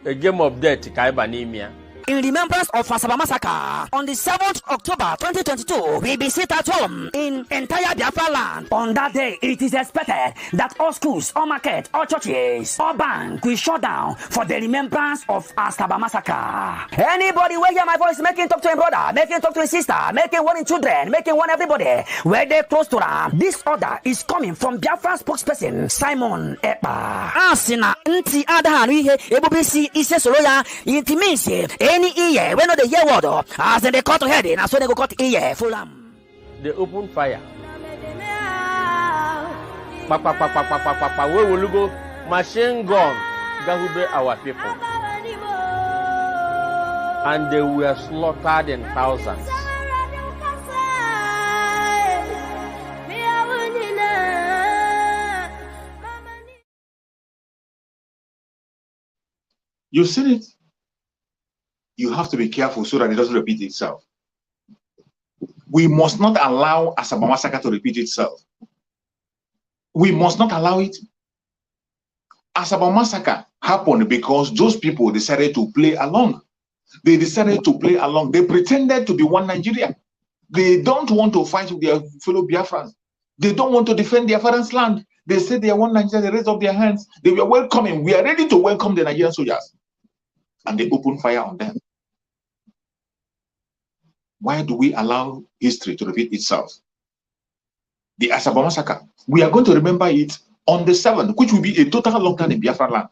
a game of death ka ịba n'ime ya. In remembrance of Asaba Massacre, on the 7th October 2022, we be sit at home in entire Biafra land. On that day, it is expected that all schools, all markets, all churches, all banks will shut down for the remembrance of Asaba Massacre. Anybody where hear my voice, making talk to a brother, making talk to a sister, making one in children, making one everybody, where they close to them. This order is coming from Biafra spokesperson Simon Ekpa. Asina nti adaharu ihe ebubisi ise soloya it means any ear when they hear word as they cut head and so they go cut ear full they open fire. We will go machine gun gahube our people, and they were slaughtered in thousands. You see it? You have to be careful so that it doesn't repeat itself. We must not allow Asaba Massacre to repeat itself. We must not allow it. Asaba Massacre happened because those people decided to play along. They decided to play along. They pretended to be one Nigeria. They don't want to fight with their fellow Biafrans. They don't want to defend their father's land. They said they are one Nigeria. They raised up their hands. They were welcoming. We are ready to welcome the Nigerian soldiers. And they opened fire on them. Why do we allow history to repeat itself? The Asaba Massacre, we are going to remember it on the 7th, which will be a total lockdown in Biafra land.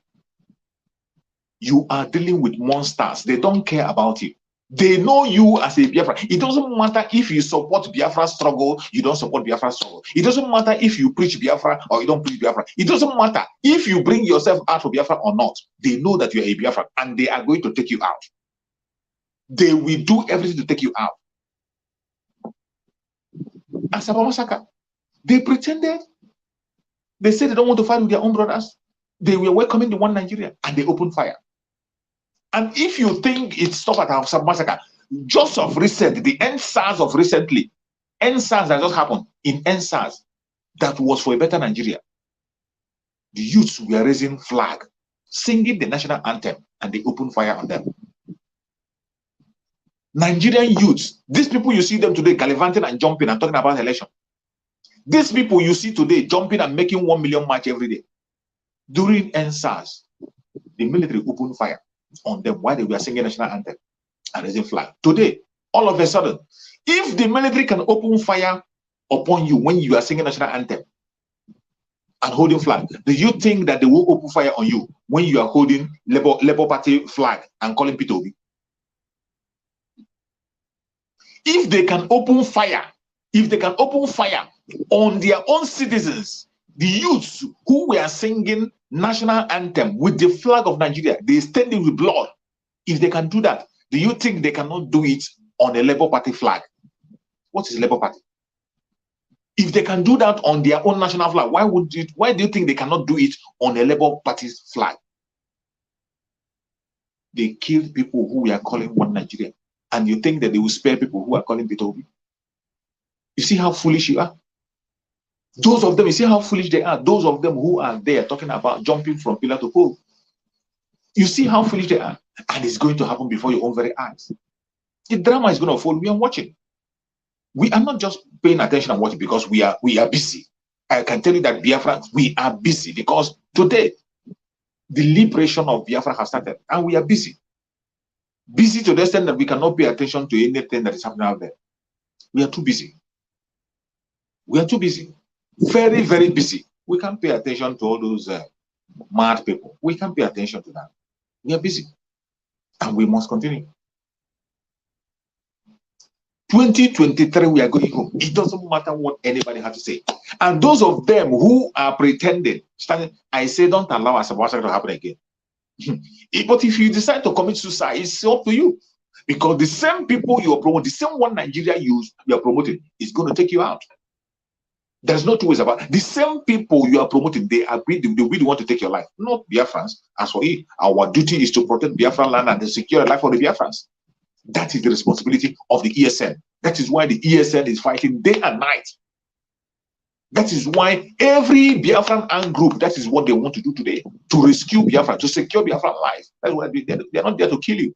You are dealing with monsters. They don't care about you. They know you as a Biafra. It doesn't matter if you support Biafra struggle, you don't support Biafra struggle. It doesn't matter if you preach Biafra or you don't preach Biafra. It doesn't matter if you bring yourself out of Biafra or not. They know that you are a Biafra and they are going to take you out. They will do everything to take you out. Asaba Massacre, they pretended. They said they don't want to fight with their own brothers. They were welcoming the one Nigeria and they opened fire. And if you think it stopped at Asaba Massacre, just of recent, the NSAS of recently, NSAS that just happened in NSAS, that was for a better Nigeria. The youths were raising flag, singing the national anthem, and they opened fire on them. Nigerian youths, these people you see them today gallivanting and jumping and talking about election. These people you see today jumping and making 1 million march every day. During NSAS, the military opened fire on them while they were singing national anthem and raising flag. Today, all of a sudden, if the military can open fire upon you when you are singing national anthem and holding flag, do you think that they will open fire on you when you are holding Labour Party flag and calling P2B? If they can open fire, on their own citizens, the youths who were singing national anthem with the flag of Nigeria, they standing with blood. If they can do that, do you think they cannot do it on a Labour Party flag? What is Labour Party? If they can do that on their own national flag, why do you think they cannot do it on a Labour Party flag? They killed people who were calling one Nigeria. And you think that they will spare people who are calling P2B? You see how foolish you are? Those of them, you see how foolish they are? Those of them who are there talking about jumping from pillar to pole. You see how foolish they are? And it's going to happen before your own very eyes. The drama is going to unfold. We are watching. We are not just paying attention and watching because we are busy. I can tell you that Biafrans, we are busy because today the liberation of Biafra has started and we are busy. Busy to the extent that we cannot pay attention to anything that is happening out there. We are too busy. We are too busy. Very, very busy. We can't pay attention to all those mad people. We can't pay attention to that. We are busy. And we must continue. 2023, we are going home. It doesn't matter what anybody has to say. And those of them who are pretending, I say, don't allow Asaba to happen again. But if you decide to commit suicide, it's up to you. Because the same people you are promoting, the same one Nigeria you are promoting, is going to take you out. There's no two ways about it. The same people you are promoting, they really want to take your life. Not Biafrans. As for it, our duty is to protect Biafran land and to secure the life of the Biafrans. That is the responsibility of the ESN. That is why the ESN is fighting day and night. That is why every Biafran armed group, that is what they want to do today, to rescue Biafra, to secure Biafran life. That's why they're not there to kill you.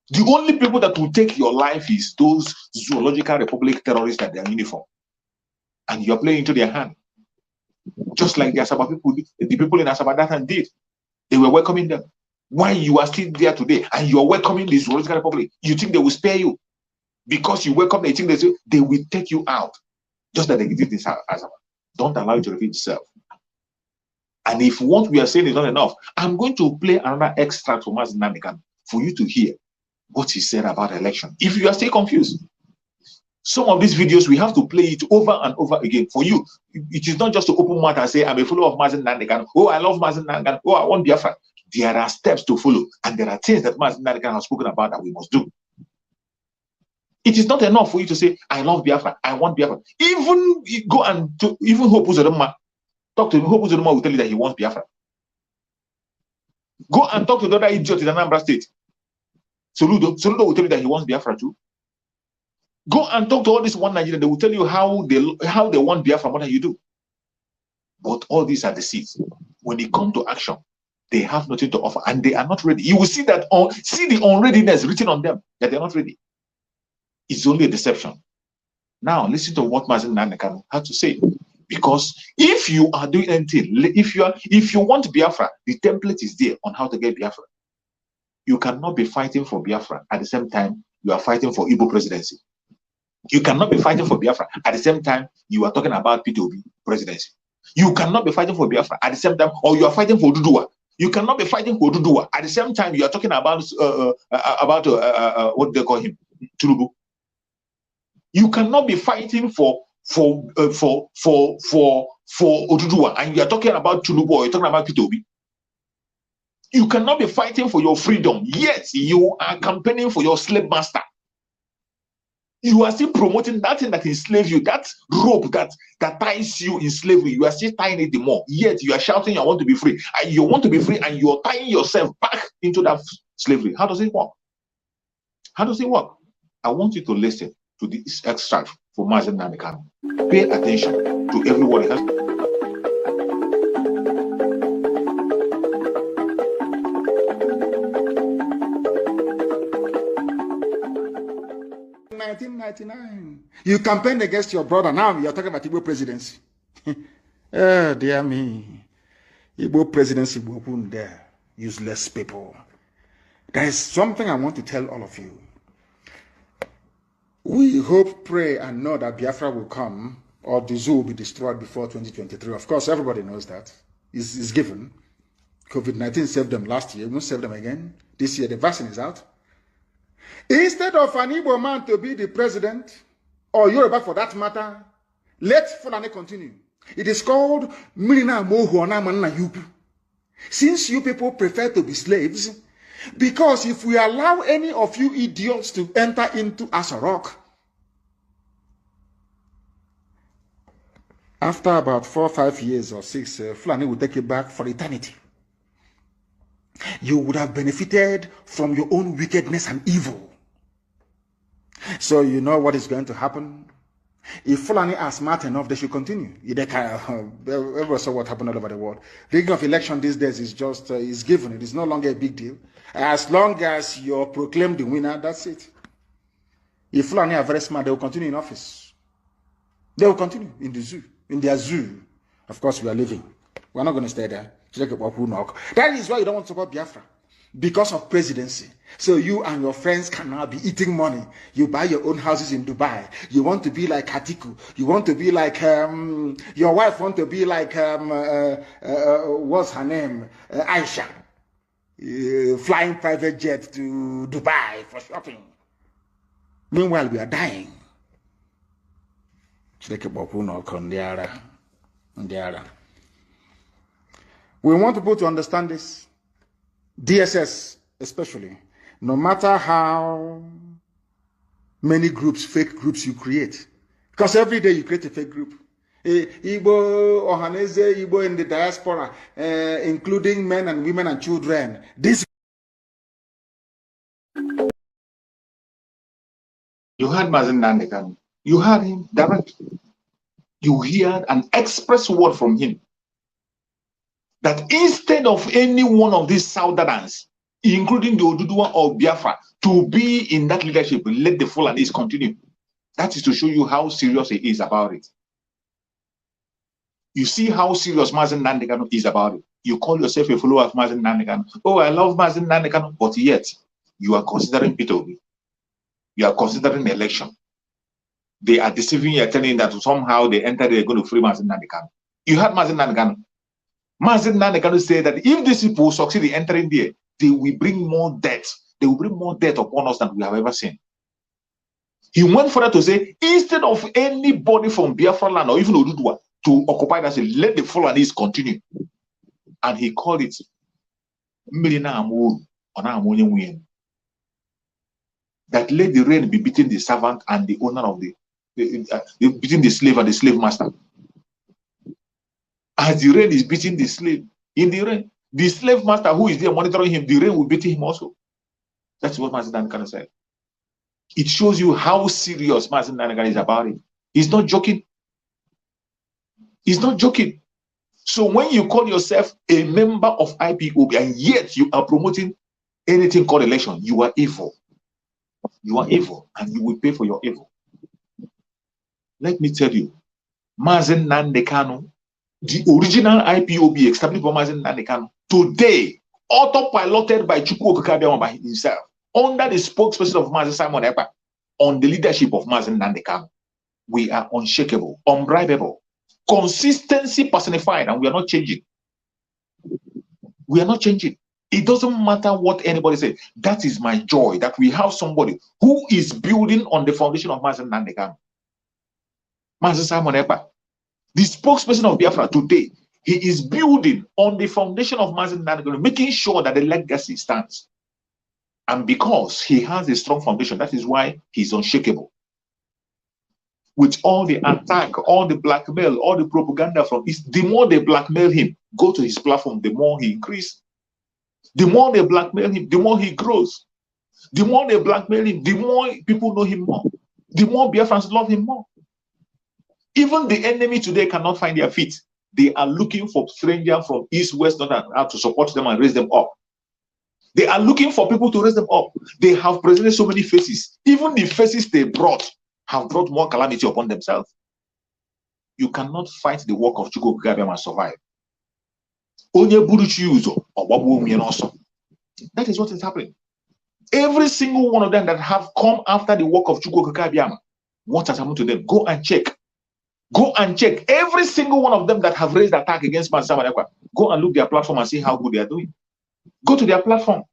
The only people that will take your life is those Zoological Republic terrorists that they are in uniform. And you are playing into their hand. Just like the Asaba people, the people in Asaba that time did. They were welcoming them. Why you are still there today and you are welcoming the Zoological Republic? You think they will spare you? Because you welcome, they think they will take you out. Just like they did this Asaba. Don't allow it to repeat itself. And if what we are saying is not enough, I'm going to play another extract from Mazi Namikan for you to hear what he said about election. If you are still confused, some of these videos, we have to play it over and over again for you. It is not just to open mouth and say, I'm a follower of Mazi Namikan. Oh, I love Mazi Namikan. Oh, I want Biafra. There are steps to follow, and there are things that Mazi Namikan has spoken about that we must do. It is not enough for you to say, I love Biafra, I want Biafra. Even go and even Hope Uzodoma, talk to him. Hope Uzodoma will tell you that he wants Biafra. Go and talk to the other idiot in Anambra State. Soludo will tell you that he wants Biafra too. Go and talk to all this one Nigerian, they will tell you how they want Biafra more than you do. But all these are deceits. When they come to action, they have nothing to offer and they are not ready. You will see that see the unreadiness written on them, that they're not ready. It's only a deception. Now listen to what Mazi Namikan had to say. Because if you are doing anything, if you want Biafra, the template is there on how to get Biafra. You cannot be fighting for Biafra at the same time you are fighting for Igbo presidency. You cannot be fighting for Biafra at the same time you are talking about PTOB presidency. You cannot be fighting for Biafra at the same time, or you are fighting for Duduwa. You cannot be fighting for Duduwa at the same time you are talking about what they call him, Tulubu. You cannot be fighting for Oduduwa and you are talking about Tulubu or you're talking about PTOB. You cannot be fighting for your freedom, yet you are campaigning for your slave master. You are still promoting that thing that enslaves you, that rope that ties you in slavery. You are still tying it the more. Yet you are shouting, I want to be free. And you want to be free and you are tying yourself back into that slavery. How does it work? How does it work? I want you to listen to this extract from Mazi Namikan. Pay attention to every word he has. 1999. You campaigned against your brother. Now you're talking about Igbo presidency. Oh, dear me. Igbo presidency, there. Useless people. There is something I want to tell all of you. We hope, pray, and know that Biafra will come, or the zoo will be destroyed before 2023. Of course, everybody knows that. It's given. COVID-19 saved them last year. We won't save them again. This year, the vaccine is out. Instead of an Igbo man to be the president, or Yoruba for that matter, let Fulani continue. It is called Mirina Mohuana Manna Yupu. Since you people prefer to be slaves, because if we allow any of you idiots to enter into Asarok, after about 4 or 5 years or 6, Fulani will take you back for eternity. You would have benefited from your own wickedness and evil. So you know what is going to happen? If Fulani are smart enough, they should continue. Everyone saw what happened all over the world. Rigging of election these days is just is given. It is no longer a big deal. As long as you're proclaimed the winner, that's it. If Fulani are very smart, they will continue in office. They will continue in the zoo, in their zoo. Of course, we are living. We're not going to stay there. That is why you don't want to support Biafra. Because of presidency. So you and your friends can now be eating money. You buy your own houses in Dubai. You want to be like Hatiku. You want to be like, your wife want to be like, what's her name? Aisha. Flying private jet to Dubai for shopping. Meanwhile, we are dying. We want people to understand this. DSS especially, no matter how many groups, fake groups you create, because every day you create a fake group. Igbo, Ohaneze, Igbo in the diaspora, including men and women and children. This You heard Mazen Nandekan. You heard him directly. You heard an express word from him. That instead of any one of these Southerners, including the Oduduwa or Biafra, to be in that leadership, let the Fulanis continue. That is to show you how serious he is about it. You see how serious Mazen Nandekano is about it. You call yourself a follower of Mazen Nandekano. Oh, I love Mazen Nandekano, but yet you are considering P2B. You are considering election. They are deceiving you, telling that somehow they enter, they're going to free Mazen Nandekano. You heard Mazen Nandekano. Mazen Nandekano say that if these people succeed in entering there, they will bring more debt. They will bring more debt upon us than we have ever seen. He went further to say, instead of anybody from Biafra land or even Oduduwa to occupy that, let the Fulanis continue. And he called it that let the rain be beating the servant and the owner of beating the slave and the slave master. As the rain is beating the slave, in the rain, the slave master who is there monitoring him, the rain will beat him also. That's what Mazen Nandekano said. It shows you how serious Mazen Nandekano is about it. He's not joking. He's not joking. So when you call yourself a member of IPOB and yet you are promoting anything called election, you are evil. You are evil and you will pay for your evil. Let me tell you, Mazen Nandekano, the original IPOB established by Mazen Nandekano, today autopiloted by Chukwu Okikabiama by himself, under the spokesperson of Mazen Simon Ekpa, on the leadership of Mazen Nandekano. We are unshakable, unbribable, consistency personified, and we are not changing. We are not changing. It doesn't matter what anybody says. That is my joy, that we have somebody who is building on the foundation of Mazen Nandekano. Mazen Simon Ekpa, the spokesperson of Biafra today, he is building on the foundation of Mazen Nandekano, making sure that the legacy stands. And because he has a strong foundation, that is why he's unshakable. With all the attack, all the blackmail, all the propaganda from East, the more they blackmail him, go to his platform, the more he increases. The more they blackmail him, the more he grows. The more they blackmail him, the more people know him more. The more Biafrans love him more. Even the enemy today cannot find their feet. They are looking for strangers from East, West, North, and South to support them and raise them up. They are looking for people to raise them up. They have presented so many faces. Even the faces they brought have brought more calamity upon themselves. You cannot fight the work of Chukwu Okikabiama and survive. That is what is happening. Every single one of them that have come after the work of Chukwu Okikabiama, what has happened to them? Go and check. Go and check. Every single one of them that have raised attack against Massacre, go and look their platform and see how good they are doing. Go to their platform.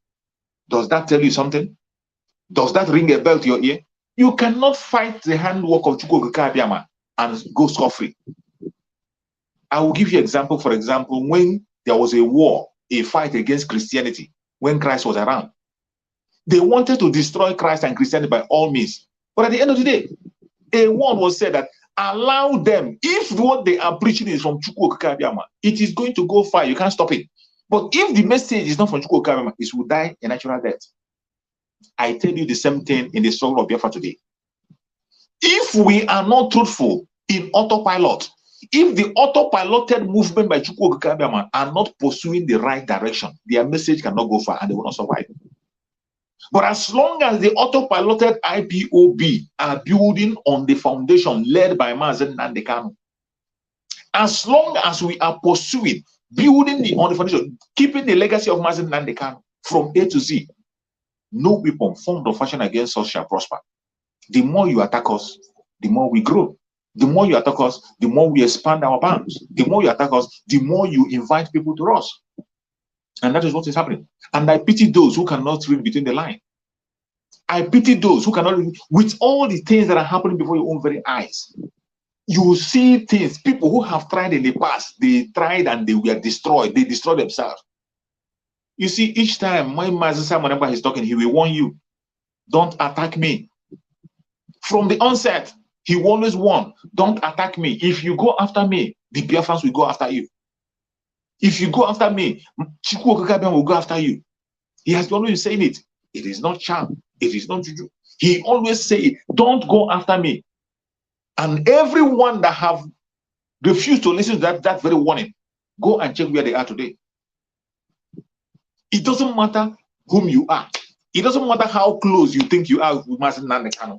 Does that tell you something? Does that ring a bell to your ear? You cannot fight the handwork of Chukwu Okikabiama and go scot-free. I will give you an example. For example, when there was a war, a fight against Christianity, when Christ was around, they wanted to destroy Christ and Christianity by all means. But at the end of the day, a word was said that allow them. If what they are preaching is from Chukwu Okikabiama, it is going to go far. You can't stop it. But if the message is not from Chukwu Okikabiama, it will die a natural death. I tell you the same thing in the struggle of Biafra today. If we are not truthful in autopilot, if the autopiloted movement by Chukwu Okike Abiama are not pursuing the right direction, their message cannot go far and they will not survive. But as long as the autopiloted IPOB are building on the foundation led by Mazen Nnamdi Kanu, as long as we are pursuing, building on the foundation, keeping the legacy of Mazen Nnamdi Kanu from A to Z, no weapon formed or fashioned against us shall prosper. The more you attack us, the more we grow. The more you attack us, the more we expand our bounds. The more you attack us, the more you invite people to us. And that is what is happening. And I pity those who cannot read between the lines. I pity those who cannot read with all the things that are happening before your own very eyes. You see things, people who have tried in the past, they tried and they were destroyed. They destroyed themselves. You see, each time when Master Simon is talking, he will warn you, don't attack me. From the onset, he always warned, don't attack me. If you go after me, the Biafrans will go after you. If you go after me, Chukwu Okike Abiama will go after you. He has always been saying it. It is not charm. It is not juju. He always say, don't go after me. And everyone that have refused to listen to that very warning, go and check where they are today. It doesn't matter whom you are. It doesn't matter how close you think you are with Mazen Nnamdi Kanu.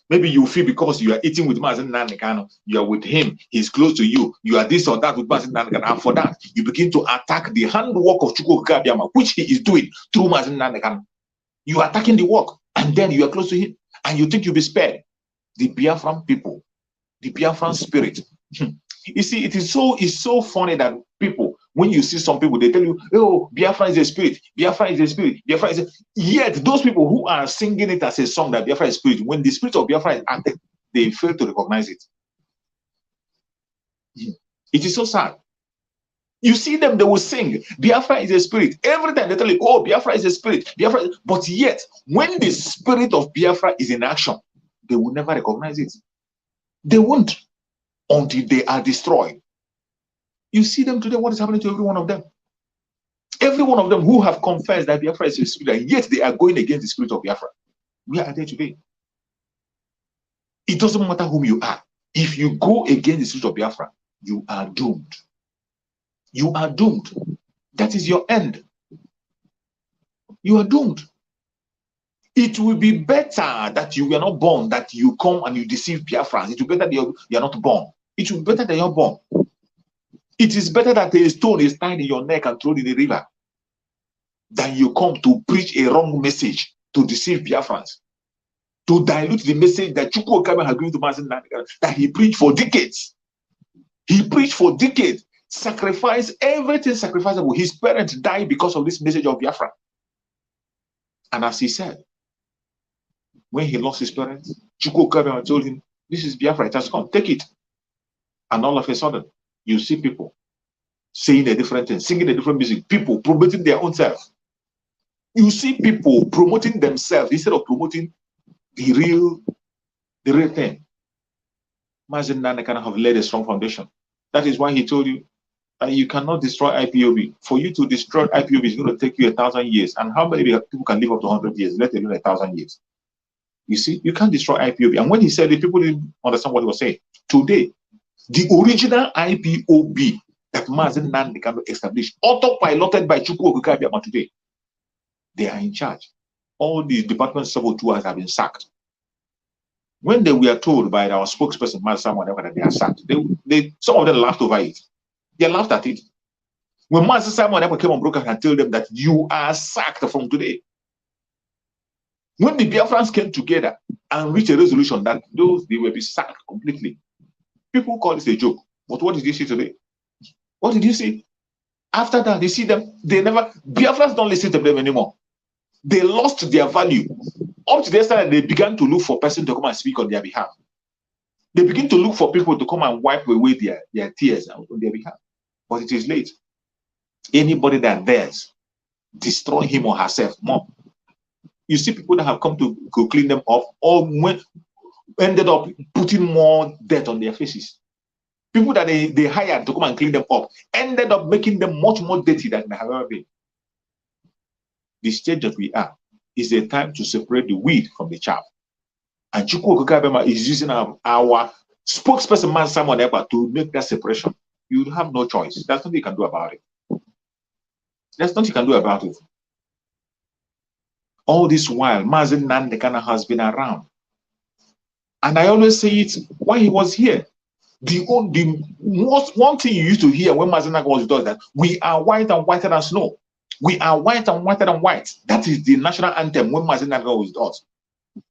Maybe you feel because you are eating with Mazen Nnamdi Kanu, you are with him, he's close to you, you are this or that with Mazen Nnamdi Kanu, and for that, you begin to attack the handwork of Chukwu Okike Abiama, which he is doing through Mazen Nnamdi Kanu. You are attacking the work, and then you are close to him, and you think you'll be spared. The Biafran people, the Biafran spirit. You see, it's so funny that people, when you see some people, they tell you, oh, Biafra is a spirit, Biafra is a spirit, Biafra is a... Yet those people who are singing it as a song that Biafra is spirit, when the spirit of Biafra is active, they fail to recognize it. It is so sad. You see them, they will sing, Biafra is a spirit. Every time they tell you, oh, Biafra is a spirit, Biafra. But yet, when the spirit of Biafra is in action, they will never recognize it. They won't until they are destroyed. You see them today, what is happening to every one of them? Every one of them who have confessed that Biafra is a spirit, and yet they are going against the spirit of Biafra. Where are they today? It doesn't matter whom you are. If you go against the spirit of Biafra, you are doomed. You are doomed. That is your end. You are doomed. It will be better that you were not born, that you come and you deceive Biafrans. It will be better that you are not born. It will be better that you're born. It is better that a stone is tied in your neck and thrown in the river than you come to preach a wrong message to deceive Biafrans, to dilute the message that Chukwu Okike Abiama has given to Mazen Nnamdi Kanu, that he preached for decades. He preached for decades, sacrificed everything sacrificable. His parents died because of this message of Biafra. And as he said, when he lost his parents, Chukwu Okike Abiama told him, this is Biafra, it has come, take it. And all of a sudden, you see people saying a different thing, singing a different music, people promoting their own self. You see people promoting themselves instead of promoting the real thing. Mazen Nnamdi Kanu have laid a strong foundation. That is why he told you that you cannot destroy IPOB. For you to destroy IPOB is going to take you 1,000 years. And how many people can live up to 100 years, let alone 1,000 years? You see, you can't destroy IPOB. And when he said it, people didn't understand what he was saying. Today, the original IPOB that Mazen Nnamdi Kanu established, autopiloted by Chukwu Okike Abiama today, they are in charge. All the department saboteurs have been sacked. When they were told by our spokesperson, Master Simon, that they are sacked, some of them laughed over it. They laughed at it. When Master Simon came on broadcast and told them that you are sacked from today. When the Biafrans came together and reached a resolution that they will be sacked completely, people call this a joke. But what did you see today? What did you see? After that, you see them, Biafrans don't listen to them anymore. They lost their value. Up to the extent they began to look for person to come and speak on their behalf. They begin to look for people to come and wipe away their tears on their behalf. But it is late. Anybody that dares destroy him or herself more. You see people that have come to clean them up or ended up putting more dirt on their faces. People that they hired to come and clean them up ended up making them much more dirty than they have ever been. The stage that we are is a time to separate the weed from the chaff. And Chukwu Okike is using our spokesperson, Man Simon Ekpa, to make that separation. You have no choice. There's nothing you can do about it. There's nothing you can do about it. All this while, Mazen Nandekana has been around. And I always say it when he was here. One thing you used to hear when Mazen Nandekana was doing that, we are white and whiter than snow. We are white and whiter than white. That is the national anthem when Mazen Nandekana was doing.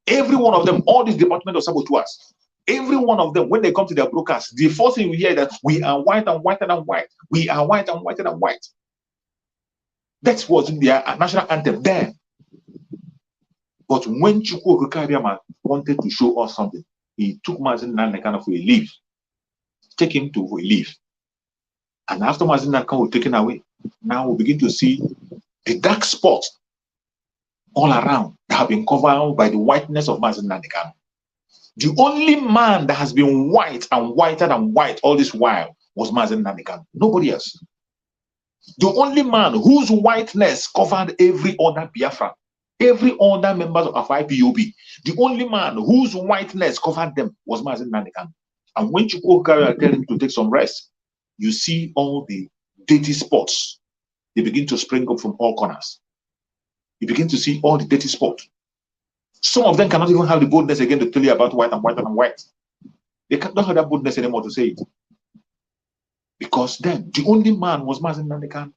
Every one of them, all these department of saboteurs, every one of them, when they come to their broadcast, the first thing we hear is that we are white and whiter than white. We are white and whiter than white. That was their national anthem there. But when Chukwu Okike wanted to show us something, he took Mazen Nandekana for a leave. Take him to a leave. And after Mazen Nandekana was taken away, now we begin to see the dark spots all around that have been covered by the whiteness of Mazen Nandekana. The only man that has been white and whiter than white all this while was Mazen Nandekana. Nobody else. The only man whose whiteness covered every other Biafran, every other members of IPOB, the only man whose whiteness covered them was Mazen Nandekana. And when Chukwu Okike tell him to take some rest, you see all the dirty spots. They begin to spring up from all corners. You begin to see all the dirty spots. Some of them cannot even have the boldness again to tell you about white and white and white. They don't have that boldness anymore to say it. Because then the only man was Mazen Nandekana.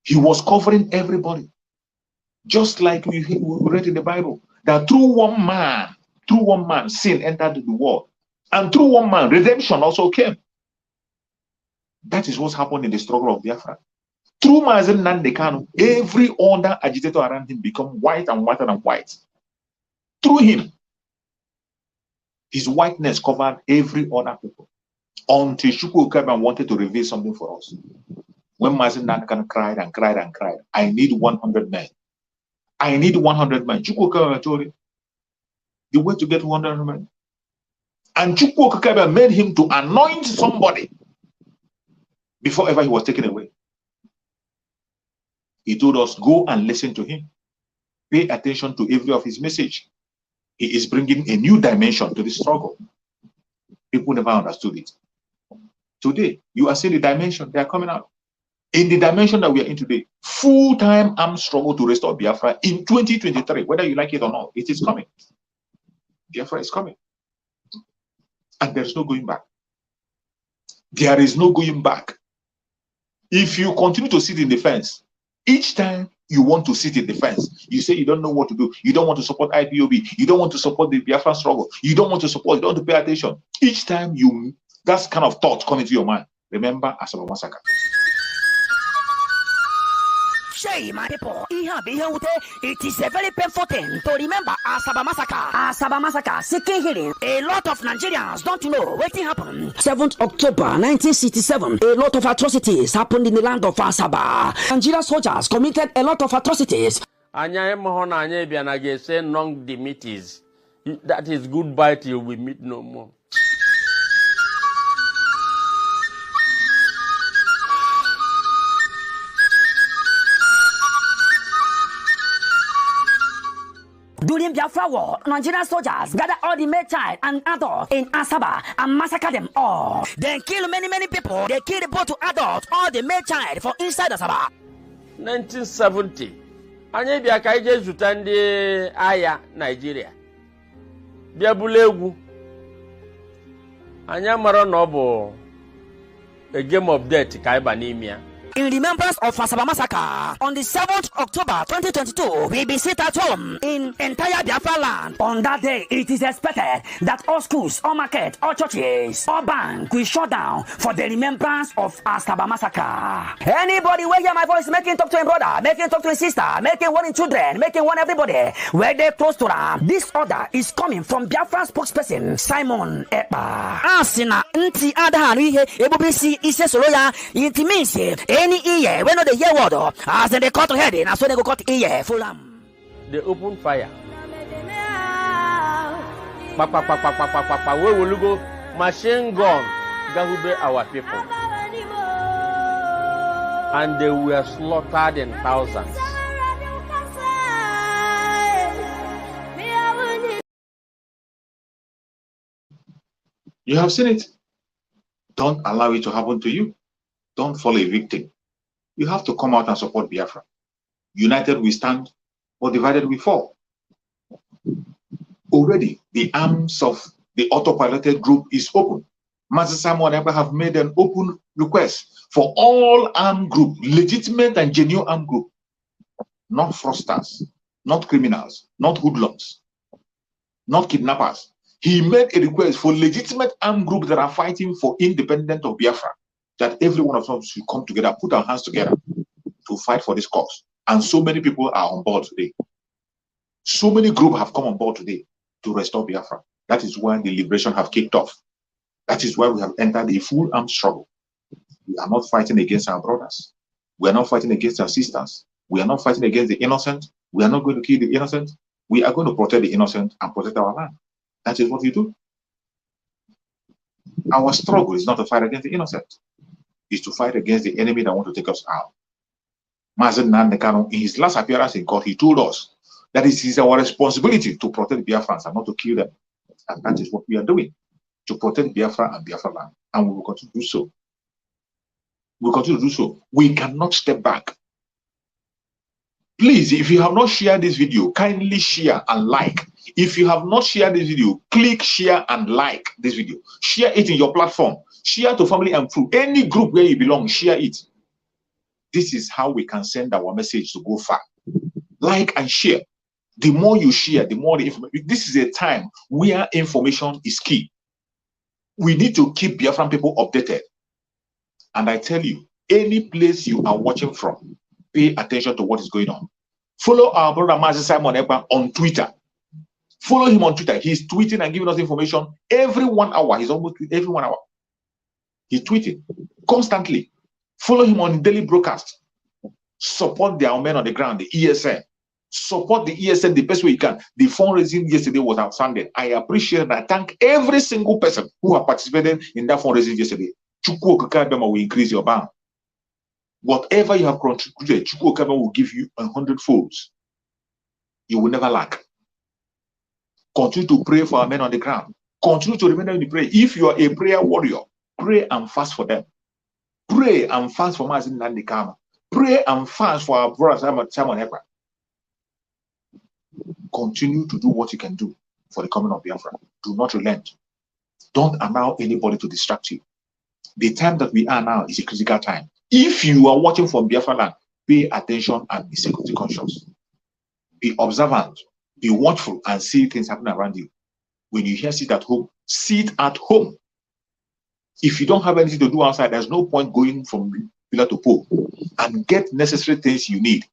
He was covering everybody. Just like we read in the Bible, that through one man, sin entered the world. And through one man, redemption also came. That is what's happened in the struggle of Biafra. Through Mazen Nandekana, every other agitator around him become white and whiter than white. Through him, his whiteness covered every other people. Until Chukwu Okike wanted to reveal something for us. When Mazen Nandekana cried and cried and cried, I need 100 men. I need 100 men. Chukwu Okike told him the way to get 100 men. And Chukwu Okike made him to anoint somebody before ever he was taken away. He told us, go and listen to him. Pay attention to every of his message. He is bringing a new dimension to the struggle. People never understood it. Today, you are seeing the dimension. They are coming out. In the dimension that we are in today, full-time armed struggle to restore Biafra in 2023, whether you like it or not, it is coming. Biafra is coming. And there is no going back. There is no going back. If you continue to sit in the fence, each time you want to sit in the fence, you say you don't know what to do. You don't want to support IPOB. You don't want to support the Biafra struggle. You don't want to support, you don't want to pay attention. Each time that kind of thought come into your mind, remember Asaba Massacre. Shay, my people, it is a very painful thing to remember Asaba Massacre. Asaba Massacre, seeking healing. A lot of Nigerians don't know what happened. 7th October 1967, a lot of atrocities happened in the land of Asaba. Nigerian soldiers committed a lot of atrocities. Anya Mohona Anya Bianage say non the meeties. That is goodbye till we meet no more. During Biafra war, Nigerian soldiers gathered all the male child and adults in Asaba and massacred them all. They killed many people. They killed both adults, all the male child from inside Asaba. 1970. Anya Biaka ije zutandi aya Nigeria. Biabulegu. Anya mara no bo a game of death ka ibanimia. In remembrance of Asaba Massacre, on the 7th October 2022, we be sit at home in entire Biafra land. On that day, it is expected that all schools, all markets, all churches, all banks will shut down for the remembrance of Asaba Massacre. Anybody where hear my voice, making talk to a brother, making talk to a sister, making one in children, making one everybody, where they close to them. This order is coming from Biafra spokesperson Simon Ekpa. Asina nti adahari he ebubisi ise soloya it means any ear, when they hear word, as they cut head, and so they go cut ear, full They open fire. Where will you go? Machine gun, Gahube our people. And they were slaughtered in thousands. You have seen it. Don't allow it to happen to you. Don't fall a victim. You have to come out and support Biafra. United we stand, or divided we fall. Already, the arms of the autopiloted group is open. Master Simon Eber have made an open request for all armed group, legitimate and genuine armed group, not fraudsters, not criminals, not hoodlums, not kidnappers. He made a request for legitimate armed groups that are fighting for independence of Biafra, that every one of us should come together, put our hands together to fight for this cause. And so many people are on board today. So many groups have come on board today to restore Biafra. That is why the liberation have kicked off. That is why we have entered a full armed struggle. We are not fighting against our brothers. We are not fighting against our sisters. We are not fighting against the innocent. We are not going to kill the innocent. We are going to protect the innocent and protect our land. That is what we do. Our struggle is not to fight against the innocent. It's to fight against the enemy that want to take us out. Mazen Nandekano, in his last appearance in court, he told us that it is our responsibility to protect Biafrans and not to kill them. And that is what we are doing, to protect Biafra and Biafra land. And we will continue to do so. We will continue to do so. We cannot step back. Please, if you have not shared this video, kindly share and like. If you have not shared this video, click share and like this video. Share it in your platform. Share to family and friends. Any group where you belong, share it. This is how we can send our message to go far. Like and share. The more you share, the more the information. This is a time where information is key. We need to keep Biafran people updated. And I tell you, any place you are watching from, pay attention to what is going on. Follow our brother Master Simon Ekpa on Twitter. Follow him on Twitter. He's tweeting and giving us information every 1 hour. He's almost every 1 hour. He's tweeting constantly. Follow him on daily broadcast. Support their men on the ground, the ESN. Support the ESN the best way you can. The fundraising yesterday was outstanding. I appreciate and I thank every single person who have participated in that fundraising yesterday. Chukwu Okekabema will increase your bank. Whatever you have contributed, Chukwu Okekabema will give you 100 folds. You will never lack. Continue to pray for our men on the ground. Continue to remember in the prayer. If you are a prayer warrior, pray and fast for them. Pray and fast for Mazin Nandikama. Pray and fast for our brother Simon Ekpa. Continue to do what you can do for the coming of Biafra. Do not relent. Don't allow anybody to distract you. The time that we are now is a critical time. If you are watching from Biafra land, pay attention and be security conscious. Be observant, be watchful, and see things happening around you. When you hear sit at home, sit at home. If you don't have anything to do outside, there's no point going from pillar to pole. And get necessary things you need.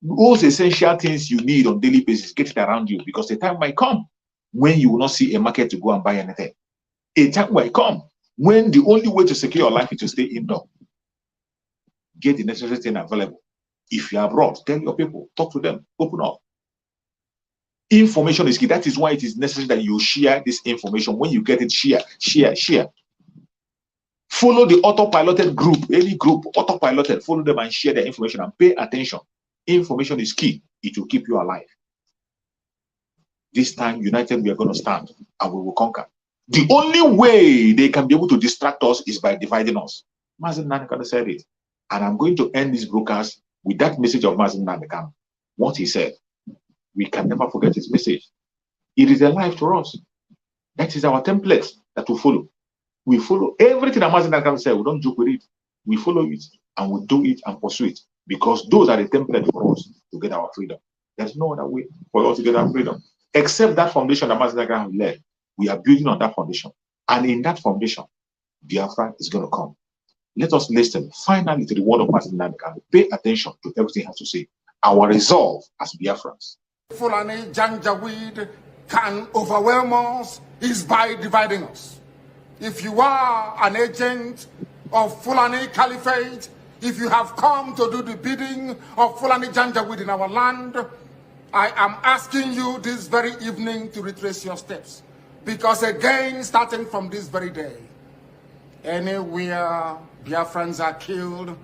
Those essential things you need on a daily basis, get it around you, because the time might come when you will not see a market to go and buy anything. A time might come when the only way to secure your life is to stay indoor. Get the necessary thing available. If you are abroad, tell your people, talk to them, open up. Information is key. That is why it is necessary that you share this information. When you get it, share. Follow the autopiloted group, any group, autopiloted, follow them and share their information and pay attention. Information is key. It will keep you alive. This time, united, we are going to stand and we will conquer. The only way they can be able to distract us is by dividing us. Mazen Nandekano said it. And I'm going to end this broadcast with that message of Mazen Nandekano. What he said. We can never forget his message. It is alive to us. That is our template that we follow. We follow everything that Mazen Nandekano said. We don't joke with it. We follow it and we do it and pursue it. Because those are the template for us to get our freedom. There's no other way for us to get our freedom. Except that foundation that Mazen Nandekano has led. We are building on that foundation. And in that foundation, Biafra is going to come. Let us listen finally to the word of Mazen Nandekano. Pay attention to everything he has to say. Our resolve as Biafrans. Fulani Janjaweed can overwhelm us is by dividing us. If you are an agent of Fulani Caliphate, if you have come to do the bidding of Fulani Janjaweed in our land, I am asking you this very evening to retrace your steps. Because again, starting from this very day, anywhere Biafrans are killed,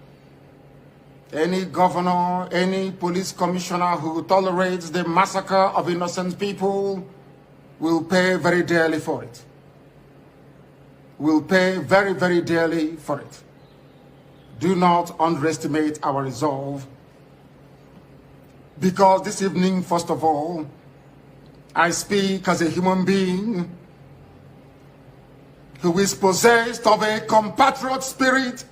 any governor, any police commissioner who tolerates the massacre of innocent people will pay very dearly for it. will pay very, very dearly for it. Do not underestimate our resolve, because this evening, first of all, I speak as a human being who is possessed of a compatriot spirit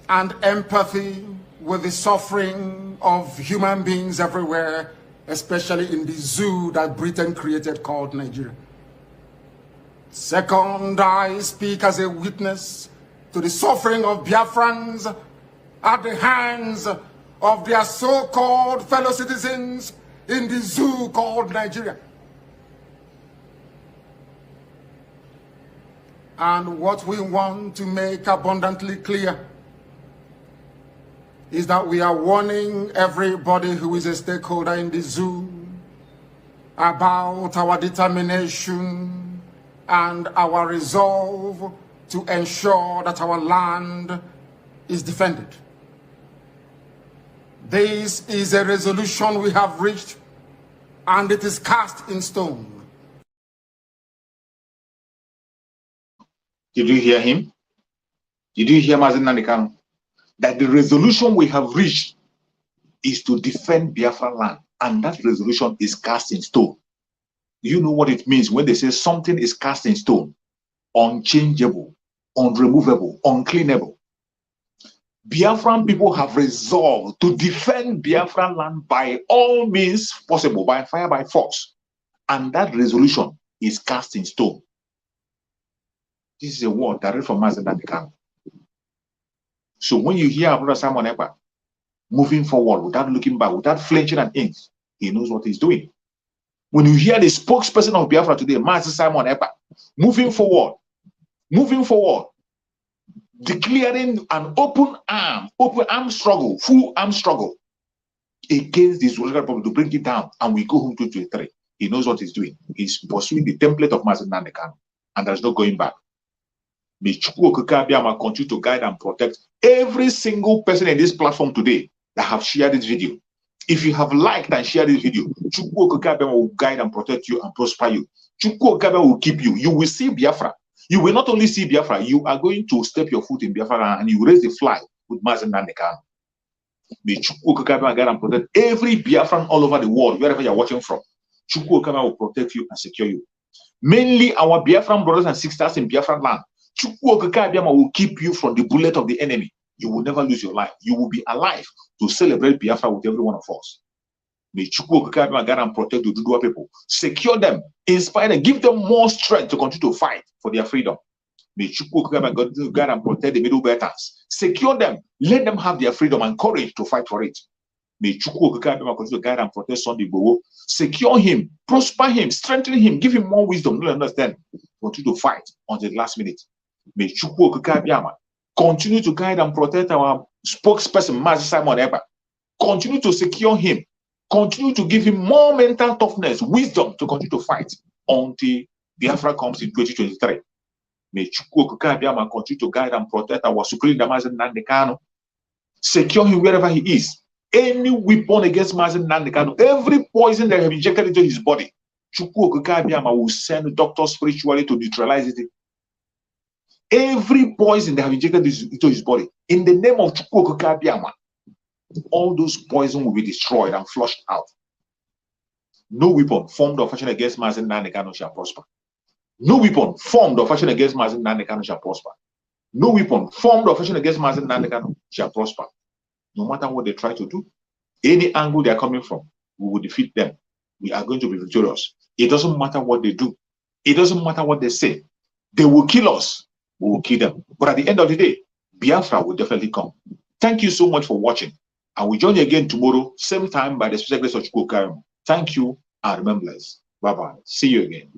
and empathy with the suffering of human beings everywhere, especially in the zoo that Britain created called Nigeria. Second, I speak as a witness to the suffering of Biafrans at the hands of their so-called fellow citizens in the zoo called Nigeria. And what we want to make abundantly clear is that we are warning everybody who is a stakeholder in the zoo about our determination and our resolve to ensure that our land is defended. This is a resolution we have reached, and it is cast in stone. Did you hear him? Did you hear Mazen Nandekano? That the resolution we have reached is to defend Biafra land, and that resolution is cast in stone. Do you know what it means when they say something is cast in stone? Unchangeable, unremovable, uncleanable. Biafran people have resolved to defend Biafra land by all means possible, by fire, by force. And that resolution is cast in stone. This is a word direct from Mazen Nandekano. So when you hear Brother Simon Ekpa moving forward without looking back, without flinching an inch, he knows what he's doing. When you hear the spokesperson of Biafra today, Master Simon Ekpa, moving forward, declaring an open arm struggle, full arm struggle against this Republic to bring it down, and we go home to 2023. He knows what he's doing. He's pursuing the template of Mazen Nandekano, and there's no going back. May Chukwu Okike Abiyama continue to guide and protect every single person in this platform today that have shared this video. If you have liked and shared this video, Chukwu Okike Abiyama will guide and protect you and prosper you. Chukwu Okike Abiyama will keep you. You will see Biafra. You will not only see Biafra, you are going to step your foot in Biafra and you raise the flag with Mazen Nandekano. May Chukwu Okike Abiyama guide and protect every Biafran all over the world, wherever you're watching from. Chukwu Okike Abiyama will protect you and secure you. Mainly our Biafran brothers and sisters in Biafran land. Chukwu Okike Abiyama will keep you from the bullet of the enemy. You will never lose your life. You will be alive to celebrate Biafra with every one of us. May Chukwu Okike Abiyama guide and protect the Dudua people. Secure them, inspire them, give them more strength to continue to fight for their freedom. May Chukwu Okike Abiyama guide and protect the Middle Belters. Secure them, let them have their freedom and courage to fight for it. May Chukwu Okike Abiyama continue to guide and protect Sunday Igboho. Secure him, prosper him, strengthen him, give him more wisdom, to understand, continue to fight until the last minute. May Chukwu Okike Abiyama continue to guide and protect our spokesperson, Mazi Simon Ekpa. Continue to secure him. Continue to give him more mental toughness, wisdom to continue to fight until Biafra comes in 2023. May Chukwu Okike Abiyama continue to guide and protect our Supreme Leader Mazen Nandekano. Secure him wherever he is. Any weapon against Mazen Nandekano, every poison that have injected into his body, Chukwu Okike Abiyama will send doctors spiritually to neutralize it. Every poison they have injected into his body, in the name of Chukwu Okike Abiyama, all those poison will be destroyed and flushed out. No weapon formed or fashioned against Mazen Nandekano shall prosper. No weapon formed or fashioned against Mazen Nandekano shall prosper. No weapon formed or fashioned against Mazen Nandekano shall prosper. No matter what they try to do, any angle they are coming from, we will defeat them. We are going to be victorious. It doesn't matter what they do. It doesn't matter what they say. They will kill us. We will kill them. But at the end of the day, Biafra will definitely come. Thank you so much for watching. I will join you again tomorrow, same time by the special grace of Chukwu Okike Abiyama. Thank you and remember blessed. Bye-bye. See you again.